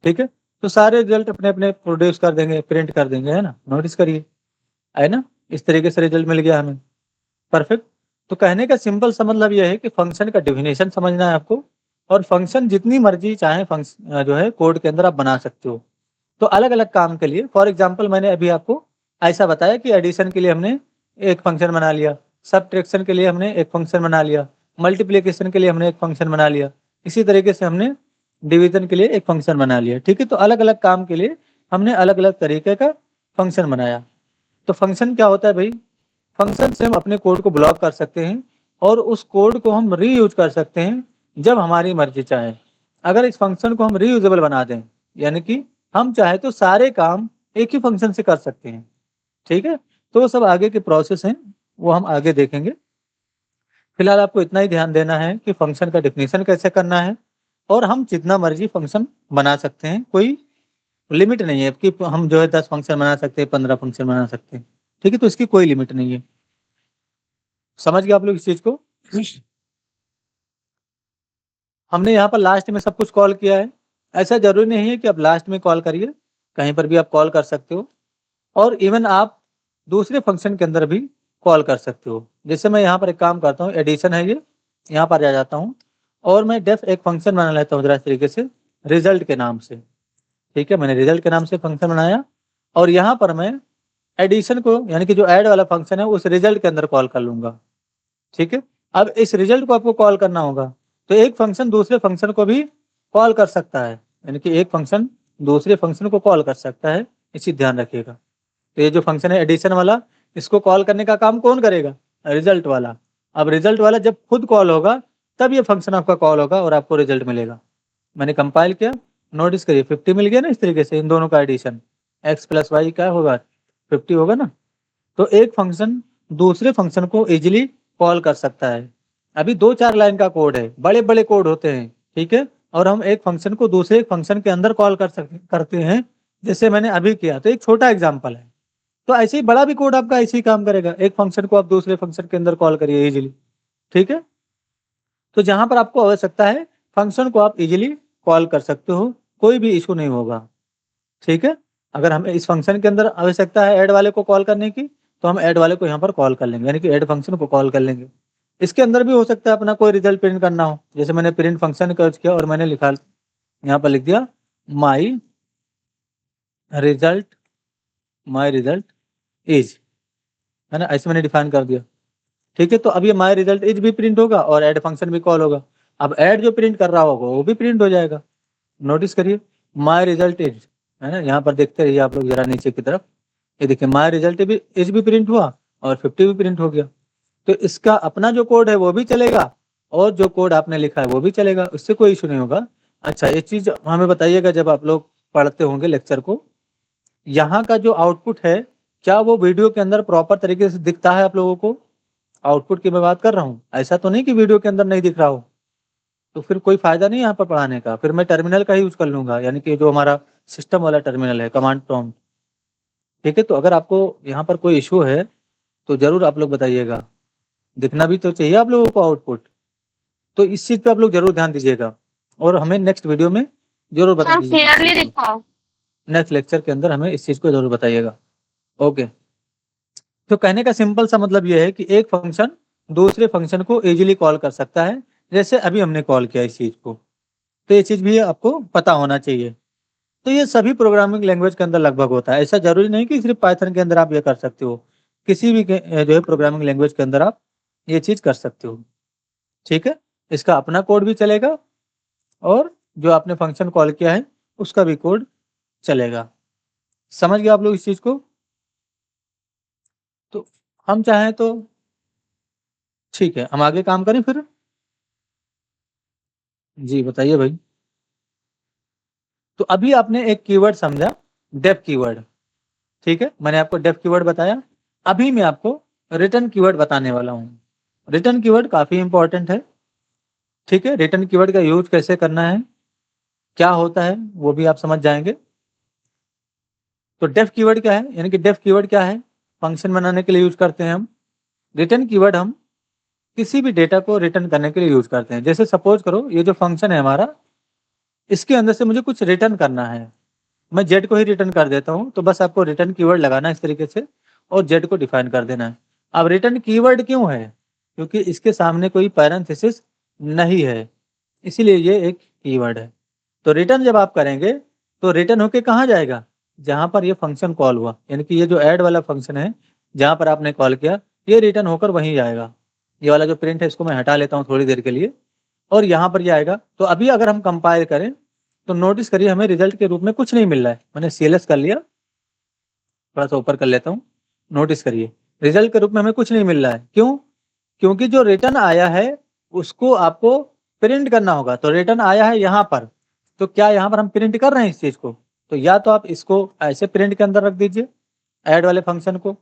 [SPEAKER 1] ठीक है, तो सारे रिजल्ट अपने अपने प्रोड्यूस कर देंगे, प्रिंट कर देंगे, है ना। नोटिस करिए, है ना, इस तरीके से रिजल्ट मिल गया हमें। परफेक्ट। तो कहने का सिंपल सा मतलब यह है कि फंक्शन का डेफिनेशन समझना है आपको, और फंक्शन जितनी मर्जी चाहे फंक्शन जो है कोड के अंदर आप बना सकते हो। तो अलग अलग काम के लिए, फॉर एग्जाम्पल मैंने अभी आपको ऐसा बताया कि एडिशन के लिए हमने एक फंक्शन बना लिया, सब्ट्रैक्शन के लिए हमने एक फंक्शन बना लिया, मल्टीप्लिकेशन के लिए हमने एक फंक्शन बना लिया, इसी तरीके से हमने डिवीजन के लिए एक फंक्शन बना लिया। ठीक है, तो अलग अलग काम के लिए हमने अलग अलग तरीके का फंक्शन बनाया। तो फंक्शन क्या होता है भाई, फंक्शन से हम अपने कोड को ब्लॉक कर सकते हैं, और उस कोड को हम रीयूज कर सकते हैं जब हमारी मर्जी चाहे। अगर इस फंक्शन को हम रीयूजेबल बना दें, यानी कि हम चाहे तो सारे काम एक ही फंक्शन से कर सकते हैं। ठीक है, तो वो सब आगे के प्रोसेस हैं, वो हम आगे देखेंगे। फिलहाल आपको इतना ही ध्यान देना है कि फंक्शन का डेफिनेशन कैसे करना है, और हम जितना मर्जी फंक्शन बना सकते हैं, कोई लिमिट नहीं है कि हम जो है 10 फंक्शन बना सकते हैं, 15 फंक्शन बना सकते हैं। ठीक है, तो इसकी कोई लिमिट नहीं है। समझ गए आप लोग इस चीज को। हमने यहाँ पर लास्ट में सब कुछ कॉल किया है, ऐसा जरूरी नहीं है कि आप लास्ट में कॉल करिए, कहीं पर भी आप कॉल कर सकते हो। और इवन आप दूसरे फंक्शन के अंदर भी कॉल कर सकते हो। जैसे मैं यहाँ पर एक काम करता हूँ, एडिशन है ये, यहाँ पर आ जाता हूँ, और मैं डेफ एक फंक्शन बना लेता हूँ जरा इस तरीके से, रिजल्ट के नाम से। ठीक है, मैंने रिजल्ट के नाम से फंक्शन बनाया, और यहाँ पर मैं एडिशन को, यानी कि जो ऐड वाला फंक्शन है, उस रिजल्ट के अंदर कॉल कर लूंगा। ठीक है, अब इस रिजल्ट को आपको कॉल करना होगा, तो एक फंक्शन दूसरे फंक्शन को भी कॉल कर सकता है, यानी कि एक फंक्शन दूसरे फंक्शन को कॉल कर सकता है, इसी ध्यान रखिएगा। तो ये जो फंक्शन है एडिशन वाला, इसको कॉल करने का काम कौन करेगा, रिजल्ट वाला। अब रिजल्ट वाला जब खुद कॉल होगा, तब ये फंक्शन आपका कॉल होगा और आपको रिजल्ट मिलेगा। मैंने कंपाइल किया, नोटिस करिए 50 मिल गया ना, इस तरीके से इन दोनों का एडिशन, x + y क्या होगा, 50 होगा ना। तो एक फंक्शन दूसरे फंक्शन को इजिली कॉल कर सकता है। अभी 2-4 लाइन का कोड है, बड़े बड़े कोड होते हैं। ठीक है, और हम एक फंक्शन को दूसरे फंक्शन के अंदर कॉल करते हैं, जैसे मैंने अभी किया। तो एक छोटा एग्जाम्पल है, तो ऐसे ही बड़ा भी कोड आपका ऐसे ही काम करेगा, एक फंक्शन को आप दूसरे फंक्शन के अंदर कॉल करिए इजीली, ठीक है। तो जहां पर आपको आवश्यकता है फंक्शन को आप इजीली कॉल कर सकते हो, कोई भी इशू नहीं होगा, ठीक है। अगर हमें इस फंक्शन के अंदर आवश्यकता है ऐड वाले को कॉल करने की, तो हम ऐड वाले को यहाँ पर कॉल कर लेंगे, यानी कि ऐड फंक्शन को कॉल कर लेंगे। इसके अंदर भी हो सकता है अपना कोई रिजल्ट प्रिंट करना हो, जैसे मैंने प्रिंट फंक्शन का यूज किया और मैंने लिखा यहाँ पर लिख दिया माई रिजल्ट इज, है ना, ऐसे मैंने डिफाइन कर दिया, ठीक है। तो अब ये माई रिजल्ट इज भी प्रिंट होगा और ऐड फंक्शन भी कॉल होगा। अब ऐड जो प्रिंट कर रहा होगा वो भी प्रिंट हो जाएगा। नोटिस करिए माई रिजल्ट इज, है ना, यहाँ पर देखते रहिए आप लोग जरा नीचे की तरफ, ये देखिए माई रिजल्ट भी इज भी प्रिंट हुआ और 50 भी प्रिंट हो गया। तो इसका अपना जो कोड है वो भी चलेगा और जो कोड आपने लिखा है वो भी चलेगा, उससे कोई इशू नहीं होगा। अच्छा, एक चीज हमें बताइएगा जब आप लोग पढ़ते होंगे लेक्चर को, यहाँ का जो आउटपुट है क्या वो वीडियो के अंदर प्रॉपर तरीके से दिखता है आप लोगों को? आउटपुट की मैं बात कर रहा हूँ, ऐसा तो नहीं कि वीडियो के अंदर नहीं दिख रहा हो, तो फिर कोई फायदा नहीं यहाँ पर पढ़ाने का, फिर मैं टर्मिनल का ही यूज कर लूंगा, यानी कि जो हमारा सिस्टम वाला टर्मिनल है, कमांड प्रॉम्प्ट, ठीक है। तो अगर आपको यहाँ पर कोई इशू है तो जरूर आप लोग बताइएगा, दिखना भी तो चाहिए आप लोगों को आउटपुट, तो इस चीज पे आप लोग जरूर ध्यान दीजिएगा और हमें नेक्स्ट वीडियो में जरूर बता
[SPEAKER 3] सर
[SPEAKER 1] दीजिएगा,
[SPEAKER 3] क्लियरली दिखा।
[SPEAKER 1] नेक्स्ट लेक्चर के अंदर हमें इस चीज को जरूर बताइएगा। ओके, तो कहने का सिंपल सा मतलब ये है कि एक फंक्शन दूसरे फंक्शन को इजीली कॉल कर सकता है, जैसे अभी हमने कॉल किया इस चीज को, तो ये चीज भी आपको पता होना चाहिए। तो ये सभी प्रोग्रामिंग लैंग्वेज के अंदर लगभग होता है, ऐसा जरूरी नहीं कि सिर्फ पाइथन के अंदर आप ये कर सकते हो, किसी भी जो है प्रोग्रामिंग लैंग्वेज के अंदर आप ये चीज कर सकते हो, ठीक है। इसका अपना कोड भी चलेगा और जो आपने फंक्शन कॉल किया है उसका भी कोड चलेगा। समझ गए आप लोग इस चीज को? तो हम चाहें तो ठीक है, हम आगे काम करें फिर। जी बताइए भाई। तो अभी आपने एक कीवर्ड समझा, डेफ कीवर्ड, ठीक है, मैंने आपको डेफ कीवर्ड बताया। अभी मैं आपको रिटर्न कीवर्ड बताने वाला हूँ। रिटर्न कीवर्ड काफी इंपॉर्टेंट है, ठीक है। रिटर्न कीवर्ड का यूज कैसे करना है, क्या होता है, वो भी आप समझ जाएंगे। तो डेफ कीवर्ड क्या है, यानी कि डेफ कीवर्ड क्या है, फंक्शन बनाने के लिए यूज करते हैं हम। रिटर्न कीवर्ड हम किसी भी डेटा को रिटर्न करने के लिए यूज करते हैं। जैसे सपोज करो ये जो फंक्शन है हमारा, इसके अंदर से मुझे कुछ रिटर्न करना है, मैं जेड को ही रिटर्न कर देता हूँ, तो बस आपको रिटर्न कीवर्ड लगाना है इस तरीके से और जेड को डिफाइन कर देना है। अब रिटर्न कीवर्ड क्यों है, क्योंकि इसके सामने कोई पैरेंथेसिस नहीं है, इसीलिए ये एक कीवर्ड है। तो रिटर्न जब आप करेंगे तो रिटर्न होके कहाँ जाएगा, जहां पर ये फंक्शन कॉल हुआ, यानी कि ये जो ऐड वाला फंक्शन है जहां पर आपने कॉल किया, ये रिटर्न होकर वहीं जाएगा। ये वाला जो प्रिंट है इसको मैं हटा लेता हूँ थोड़ी देर के लिए, और यहाँ पर ये आएगा। तो अभी अगर हम कंपाइल करें तो नोटिस करिए हमें रिजल्ट के रूप में कुछ नहीं मिल रहा है। मैंने CLS कर लिया, थोड़ा सा ऊपर कर लेता हूँ, नोटिस करिए रिजल्ट के रूप में हमें कुछ नहीं मिल रहा है। क्यों? क्योंकि जो रिटर्न आया है उसको आपको प्रिंट करना होगा। तो रिटर्न आया है यहाँ पर, तो क्या यहाँ पर हम प्रिंट कर रहे हैं इस चीज को? तो या तो आप इसको ऐसे प्रिंट के अंदर रख दीजिए ऐड वाले फंक्शन को,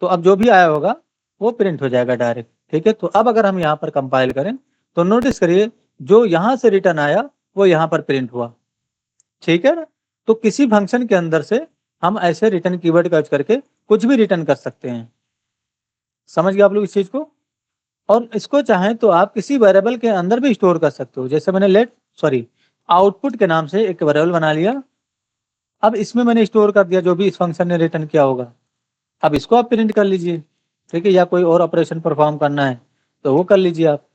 [SPEAKER 1] तो अब जो भी आया होगा वो प्रिंट हो जाएगा डायरेक्ट, ठीक है। तो अब अगर हम यहाँ पर कंपाइल करें तो नोटिस करिए जो यहाँ से रिटर्न आया वो यहाँ पर प्रिंट हुआ, ठीक है ना। तो किसी फंक्शन के अंदर से हम ऐसे रिटर्न कीवर्ड का यूज करके कुछ भी रिटर्न कर सकते हैं। समझ गए आप लोग इस चीज को? और इसको चाहें तो आप किसी वेरिएबल के अंदर भी स्टोर कर सकते हो। जैसे मैंने आउटपुट के नाम से एक वेरिएबल बना लिया, अब इसमें मैंने स्टोर कर दिया जो भी इस फंक्शन ने रिटर्न किया होगा। अब इसको आप प्रिंट कर लीजिए, ठीक है, या कोई और ऑपरेशन परफॉर्म करना है तो वो कर लीजिए आप।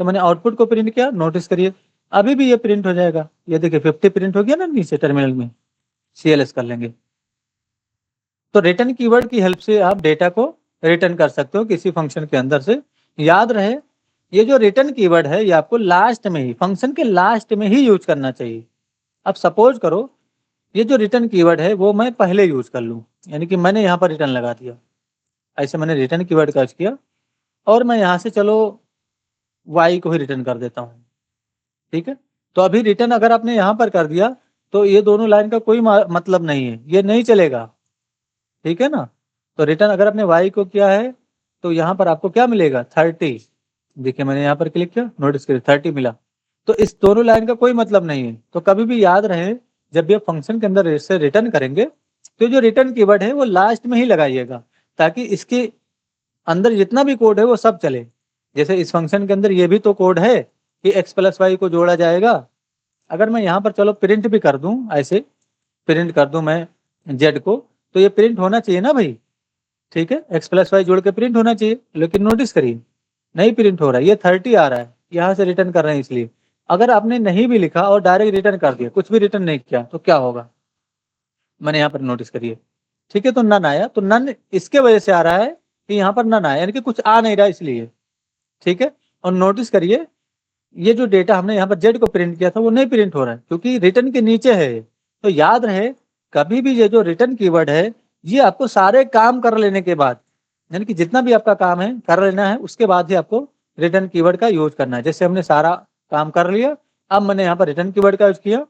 [SPEAKER 1] तो मैंने आउटपुट को प्रिंट किया, नोटिस करिए अभी भी ये प्रिंट हो जाएगा, ये देखिए 50 प्रिंट हो गया ना नीचे टर्मिनल में। CLS कर लेंगे। तो रिटर्न कीवर्ड की हेल्प से आप डेटा को रिटर्न कर सकते हो किसी फंक्शन के अंदर से। याद रहे ये जो रिटर्न कीवर्ड है ये आपको लास्ट में ही, फंक्शन के लास्ट में ही यूज करना चाहिए। अब सपोज करो ये जो रिटर्न कीवर्ड है वो मैं पहले यूज कर लूँ, यानी कि मैंने यहाँ पर रिटर्न लगा दिया, ऐसे मैंने रिटर्न कीवर्ड का यूज किया और मैं यहाँ से चलो y को ही रिटर्न कर देता हूँ, ठीक है। तो अभी रिटर्न अगर आपने यहाँ पर कर दिया तो ये दोनों लाइन का कोई मतलब नहीं है, ये नहीं चलेगा, ठीक है ना। तो रिटर्न अगर आपने y को किया है तो यहाँ पर आपको क्या मिलेगा 30, देखिए मैंने यहाँ पर क्लिक किया, नोटिस करिए 30 मिला। तो इस दोनों लाइन का कोई मतलब नहीं है। तो कभी भी याद रहे जब ये फंक्शन के अंदर से रिटर्न करेंगे तो जो रिटर्न कीवर्ड है वो लास्ट में ही लगाइएगा, ताकि इसके अंदर जितना भी कोड है वो सब चले। जैसे इस फंक्शन के अंदर ये भी तो कोड है कि x + y को जोड़ा जाएगा। अगर मैं यहाँ पर चलो प्रिंट भी कर दूं, ऐसे प्रिंट कर दूं मैं z को, तो ये प्रिंट होना चाहिए ना भाई, ठीक है, x + y जोड़ के प्रिंट होना चाहिए। लेकिन नोटिस करिए नहीं प्रिंट हो रहा है, ये 30 आ रहा है, यहाँ से रिटर्न कर रहे हैं इसलिए। अगर आपने नहीं भी लिखा और डायरेक्ट रिटर्न कर दिया, कुछ भी रिटर्न नहीं किया, तो क्या होगा, मैंने यहाँ पर नोटिस करिए, ठीक है। तो नन आया, तो नन इसके वजह से आ रहा है कि यहाँ पर नन आया, यानी कि कुछ आ नहीं रहा इसलिए, ठीक है। और नोटिस करिए ये जो डेटा हमने यहाँ पर जेड को प्रिंट किया था वो नहीं प्रिंट हो रहा है, क्योंकि रिटर्न के नीचे है। तो याद रहे, कभी भी ये जो रिटर्न कीवर्ड है ये आपको सारे काम कर लेने के बाद, यानी कि जितना भी आपका काम है कर लेना है, उसके बाद ही आपको रिटर्न कीवर्ड का यूज करना है। जैसे हमने सारा काम कर लिया, अब मैंने यहाँ पर रिटर्न कीवर्ड का यूज किया,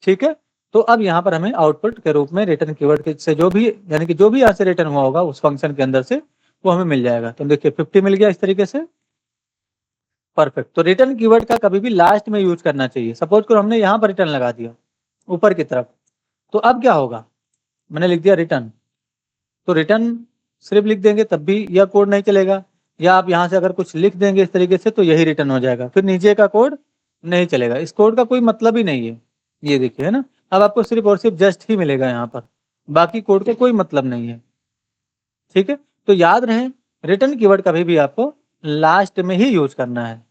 [SPEAKER 1] ठीक है। तो अब यहाँ पर हमें आउटपुट के रूप में रिटर्न कीवर्ड से जो भी, यानी कि जो भी यहाँ से रिटर्न हुआ होगा उस फंक्शन के अंदर से, वो हमें मिल जाएगा। तो देखिए 50 मिल गया इस तरीके से, परफेक्ट। तो रिटर्न कीवर्ड का कभी भी लास्ट में यूज करना चाहिए। सपोज करो हमने यहाँ पर रिटर्न लगा दिया ऊपर की तरफ, तो अब क्या होगा, मैंने लिख दिया रिटर्न, तो रिटर्न सिर्फ लिख देंगे तब भी यह कोड नहीं चलेगा, या आप यहाँ से अगर कुछ लिख देंगे इस तरीके से तो यही रिटर्न हो जाएगा, फिर नीचे का कोड नहीं चलेगा। इस कोड का कोई मतलब ही नहीं है, ये देखिए, है ना। अब आपको सिर्फ और सिर्फ जस्ट ही मिलेगा यहाँ पर, बाकी कोड का कोई मतलब नहीं है, ठीक है। तो याद रहे, रिटर्न कीवर्ड कभी भी आपको लास्ट में ही यूज करना है।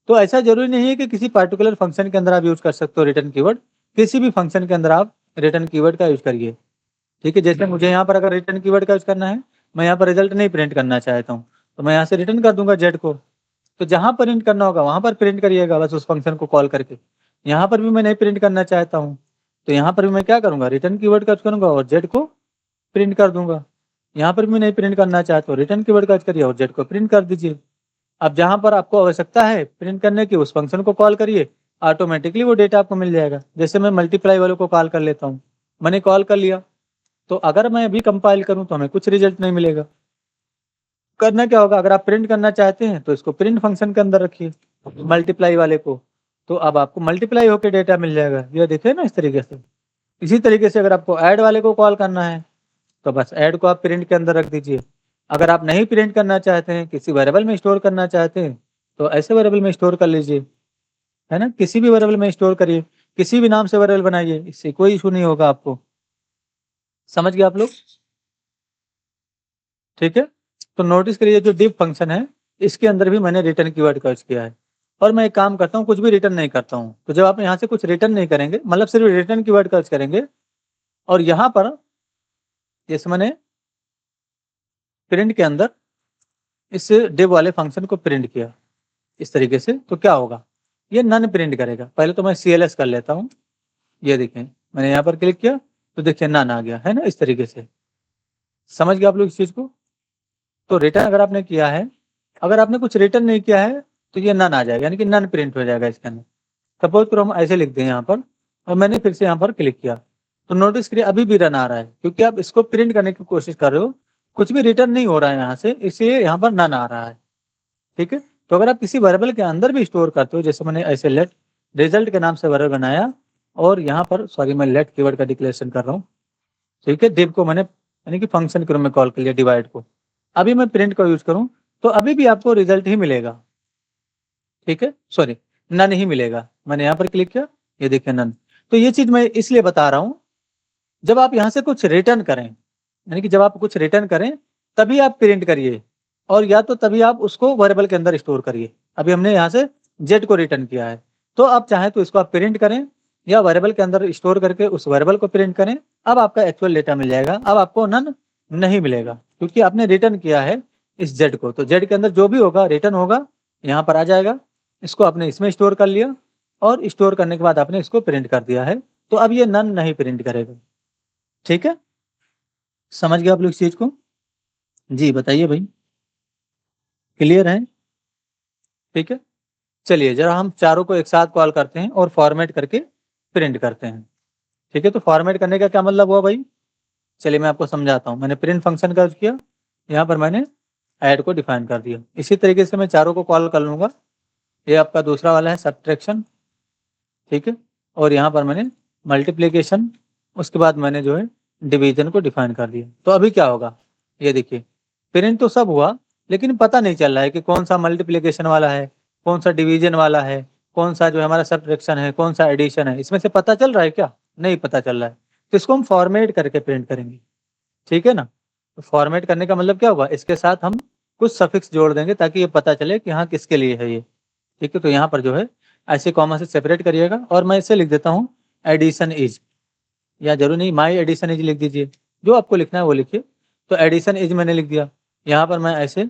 [SPEAKER 1] तो ऐसा जरूरी नहीं है कि किसी पर्टिकुलर फंक्शन के अंदर आप यूज कर सकते हो रिटर्न कीवर्ड, किसी भी फंक्शन के अंदर आप रिटर्न कीवर्ड का यूज करिए, ठीक है। जैसे मुझे यहाँ पर अगर रिटर्न कीवर्ड का यूज करना है, मैं यहाँ पर रिजल्ट नहीं प्रिंट करना चाहता हूँ, तो मैं यहाँ से रिटर्न कर दूंगा जेड को, तो जहां प्रिंट करना होगा वहां पर प्रिंट करिएगा बस उस फंक्शन को कॉल करके। यहाँ पर भी मैं नहीं प्रिंट करना चाहता हूँ, तो यहाँ पर भी मैं क्या करूंगा, रिटर्न कीवर्ड का यूज करूंगा और जेड को प्रिंट कर दूंगा। यहाँ पर भी नहीं प्रिंट करना चाहता हूँ, रिटर्न कीवर्ड का यूज करिए और जेड को प्रिंट कर दीजिए। अब जहां पर आपको आवश्यकता है प्रिंट करने की, उस फंक्शन को कॉल करिए, ऑटोमेटिकली वो डेटा आपको मिल जाएगा। जैसे मैं मल्टीप्लाई वालों को कॉल कर लेता हूँ, मैंने कॉल कर लिया, तो अगर मैं अभी कंपाइल करूं तो हमें कुछ रिजल्ट नहीं मिलेगा। करना क्या होगा, अगर आप प्रिंट करना चाहते हैं तो इसको प्रिंट फंक्शन के अंदर रखिए मल्टीप्लाई वाले को, तो अब आपको मल्टीप्लाई होकर डेटा मिल जाएगा, ये देखिए ना इस तरीके से। इसी तरीके से अगर आपको ऐड वाले को कॉल करना है तो बस ऐड को आप प्रिंट के अंदर रख दीजिए। अगर आप नहीं प्रिंट करना चाहते हैं, किसी वेरिएबल में स्टोर करना चाहते हैं, तो ऐसे वेरिएबल में स्टोर कर लीजिए, है ना। किसी भी वेरिएबल में स्टोर करिए, किसी भी नाम से वेरिएबल बनाइए, इससे कोई इशू नहीं होगा आपको। समझ गए आप लोग, ठीक है। तो नोटिस करिए जो div फंक्शन है इसके अंदर भी मैंने रिटर्न कीवर्ड का यूज किया है। और मैं एक काम करता हूँ, कुछ भी रिटर्न नहीं करता हूँ। तो जब आप यहाँ से कुछ रिटर्न नहीं करेंगे, मतलब सिर्फ रिटर्न कीवर्ड का यूज करेंगे, और यहाँ पर जैसे मैंने प्रिंट के अंदर इस div वाले फंक्शन को प्रिंट किया इस तरीके से, तो क्या होगा, ये नन प्रिंट करेगा। पहले तो मैं CLS कर लेता हूँ, ये देखें मैंने यहाँ पर क्लिक किया तो देखिए नन आ गया, है ना, इस तरीके से। समझ गए आप लोग इस चीज को। तो रिटर्न अगर आपने किया है, अगर आपने कुछ रिटर्न नहीं किया है तो ये नन आ जाएगा, यानी कि नन प्रिंट हो जाएगा इसके अंदर। सपोज करो हम ऐसे लिख दें यहाँ पर, और मैंने फिर से यहाँ पर क्लिक किया, तो नोटिस करिए अभी भी रन आ रहा है, क्योंकि आप इसको प्रिंट करने की कोशिश कर रहे हो, कुछ भी रिटर्न नहीं हो रहा है यहाँ से, इसलिए यहाँ पर नन आ रहा है, ठीक है। तो अगर आप किसी वेरिएबल के अंदर भी स्टोर करते हो, जैसे मैंने ऐसे लेट रिजल्ट के नाम से वेरिएबल बनाया, और यहाँ पर सॉरी मैं लेट कीवर्ड का डिक्लेरेशन कर रहा हूँ, ठीक है। डिव को मैंने यानी कि फंक्शन के रूप में कॉल कर लिया, डिवाइड को। अभी मैं प्रिंट का यूज करूं तो अभी भी आपको रिजल्ट ही मिलेगा, ठीक है, सॉरी नन ही मिलेगा। मैंने यहाँ पर क्लिक किया, ये देखिए नन। तो ये चीज मैं इसलिए बता रहा हूं, जब आप यहाँ से कुछ रिटर्न करें, यानी कि जब आप कुछ रिटर्न करें तभी आप प्रिंट करिए, और या तो तभी आप उसको वेरिएबल के अंदर स्टोर करिए। अभी हमने यहाँ से जेड को रिटर्न किया है, तो आप चाहें तो इसको आप प्रिंट करें, या वेरिएबल के अंदर स्टोर करके उस वेरिएबल को प्रिंट करें। अब आपका एक्चुअल डेटा मिल जाएगा, अब आपको नन नहीं मिलेगा, क्योंकि आपने रिटर्न किया है इस जेड को। तो जेड के अंदर जो भी होगा रिटर्न होगा, यहाँ पर आ जाएगा, इसको आपने इसमें स्टोर कर लिया, और स्टोर करने के बाद आपने इसको प्रिंट कर दिया है, तो अब ये नन नहीं प्रिंट करेगा, ठीक है। समझ गए आप लोग इस चीज को, जी बताइए भाई, क्लियर है, ठीक है। चलिए जरा हम चारों को एक साथ कॉल करते हैं और फॉर्मेट करके प्रिंट करते हैं, ठीक है। तो फॉर्मेट करने का क्या मतलब हुआ भाई, चलिए मैं आपको समझाता हूँ। मैंने प्रिंट फंक्शन का यूज किया, यहाँ पर मैंने ऐड को डिफाइन कर दिया। इसी तरीके से मैं चारों को कॉल कर लूंगा, ये आपका दूसरा वाला है सब्ट्रैक्शन, ठीक है। और यहाँ पर मैंने मल्टीप्लिकेशन, उसके बाद मैंने जो है डिवीजन को डिफाइन कर दिया। तो अभी क्या होगा, ये देखिए प्रिंट तो सब हुआ, लेकिन पता नहीं चल रहा है कि कौन सा मल्टीप्लिकेशन वाला है, कौन सा डिवीजन वाला है, कौन सा जो है हमारा सब्ट्रैक्शन है, कौन सा एडिशन है, इसमें से पता चल रहा है क्या? नहीं पता चल रहा है। तो इसको हम फॉर्मेट करके प्रिंट करेंगे, ठीक है ना। तो फॉर्मेट करने का मतलब क्या होगा, इसके साथ हम कुछ सफिक्स जोड़ देंगे ताकि ये पता चले कि हाँ किसके लिए है ये, ठीक है। तो यहाँ पर जो है ऐसे कॉमा से सेपरेट करिएगा, और मैं इसे लिख देता हूँ एडिशन इज, या जरूर नहीं माई एडिशन इज लिख दीजिए, जो आपको लिखना है वो लिखिए। तो एडिशन इज मैंने लिख दिया। यहाँ पर मैं ऐसे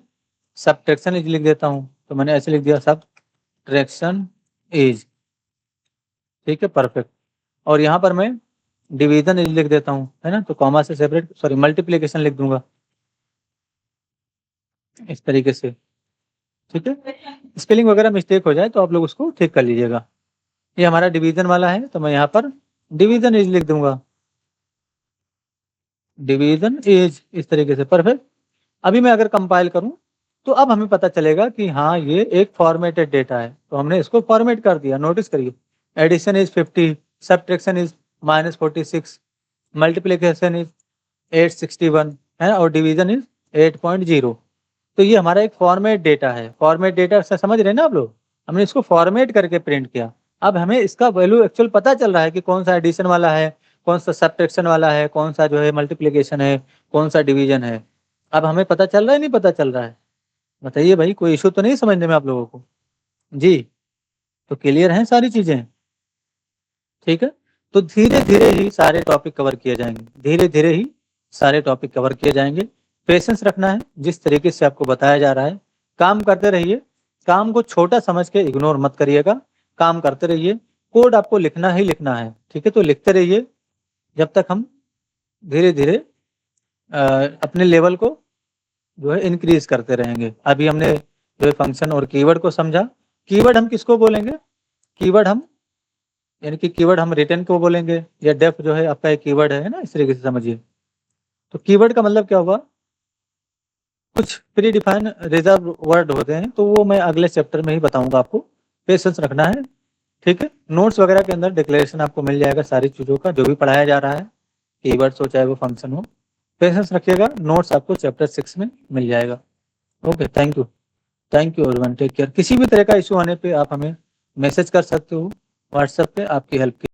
[SPEAKER 1] सब्ट्रैक्शन इज लिख देता हूँ, तो मैंने ऐसे लिख दिया सब्ट्रैक्शन इज, ठीक है, परफेक्ट। और यहाँ पर मैं डिवीजन इज लिख देता हूँ, है ना, तो कॉमा से सेपरेट, सॉरी मल्टीप्लिकेशन लिख दूंगा इस तरीके से, ठीक है। स्पेलिंग वगैरह मिस्टेक हो जाए तो आप लोग उसको ठीक कर लीजिएगा। ये हमारा डिवीजन वाला है, तो मैं यहाँ पर डिवीजन इज लिख दूंगा, डिवीजन इज, इस तरीके से, परफेक्ट। अभी मैं अगर कंपाइल करूं तो अब हमें पता चलेगा कि हाँ ये एक फॉर्मेटेड डेटा है, तो हमने इसको फॉर्मेट कर दिया। नोटिस करिए, addition is 50, subtraction is -46, multiplication is 861 है, और डिवीजन इज 8.0। तो ये हमारा एक फॉर्मेट डेटा है। फॉर्मेट डेटा से समझ रहे हैं ना आप लोग, हमने इसको फॉर्मेट करके प्रिंट किया। अब हमें इसका वैल्यू एक्चुअल पता चल रहा है कि कौन सा एडिशन वाला है, कौन सा सब्ट्रैक्शन वाला है, कौन सा जो है मल्टीप्लिकेशन है, कौन सा डिवीजन है। अब हमें पता चल रहा है नहीं पता चल रहा है, बताइए भाई, कोई इशू तो नहीं समझने में आप लोगों को? जी, तो क्लियर है सारी चीजें, ठीक है। तो धीरे धीरे ही सारे टॉपिक कवर किए जाएंगे, धीरे धीरे ही सारे टॉपिक कवर किए जाएंगे। पेशेंस रखना है, जिस तरीके से आपको बताया जा रहा है काम करते रहिए, काम को छोटा समझ के इग्नोर मत करिएगा, काम करते रहिए। कोड आपको लिखना ही लिखना है, ठीक है, तो लिखते रहिए जब तक हम धीरे धीरे अपने लेवल को जो है इंक्रीज करते रहेंगे। अभी हमने जो है फंक्शन और कीवर्ड को समझा। कीवर्ड हम किसको बोलेंगे, कीवर्ड हम यानी कि कीवर्ड हम रिटर्न को बोलेंगे, या डेफ जो है आपका एक कीवर्ड है ना, इस तरीके से समझिए। तो कीवर्ड का मतलब क्या होगा, कुछ प्री डिफाइन रिजर्व वर्ड होते हैं, तो वो मैं अगले चैप्टर में ही बताऊंगा आपको। पेशेंस रखना है, ठीक है। नोट्स वगैरह के अंदर डिक्लेरेशन आपको मिल जाएगा सारी चीज़ों का, जो भी पढ़ाया जा रहा है, कीवर्ड्स हो चाहे वो फंक्शन हो। पेशेंस रखिएगा, नोट्स आपको चैप्टर 6 में मिल जाएगा। Okay, thank you, thank you everyone, take care. किसी भी तरह का इशू आने पे आप हमें मैसेज कर सकते हो व्हाट्सएप पे, आपकी हेल्प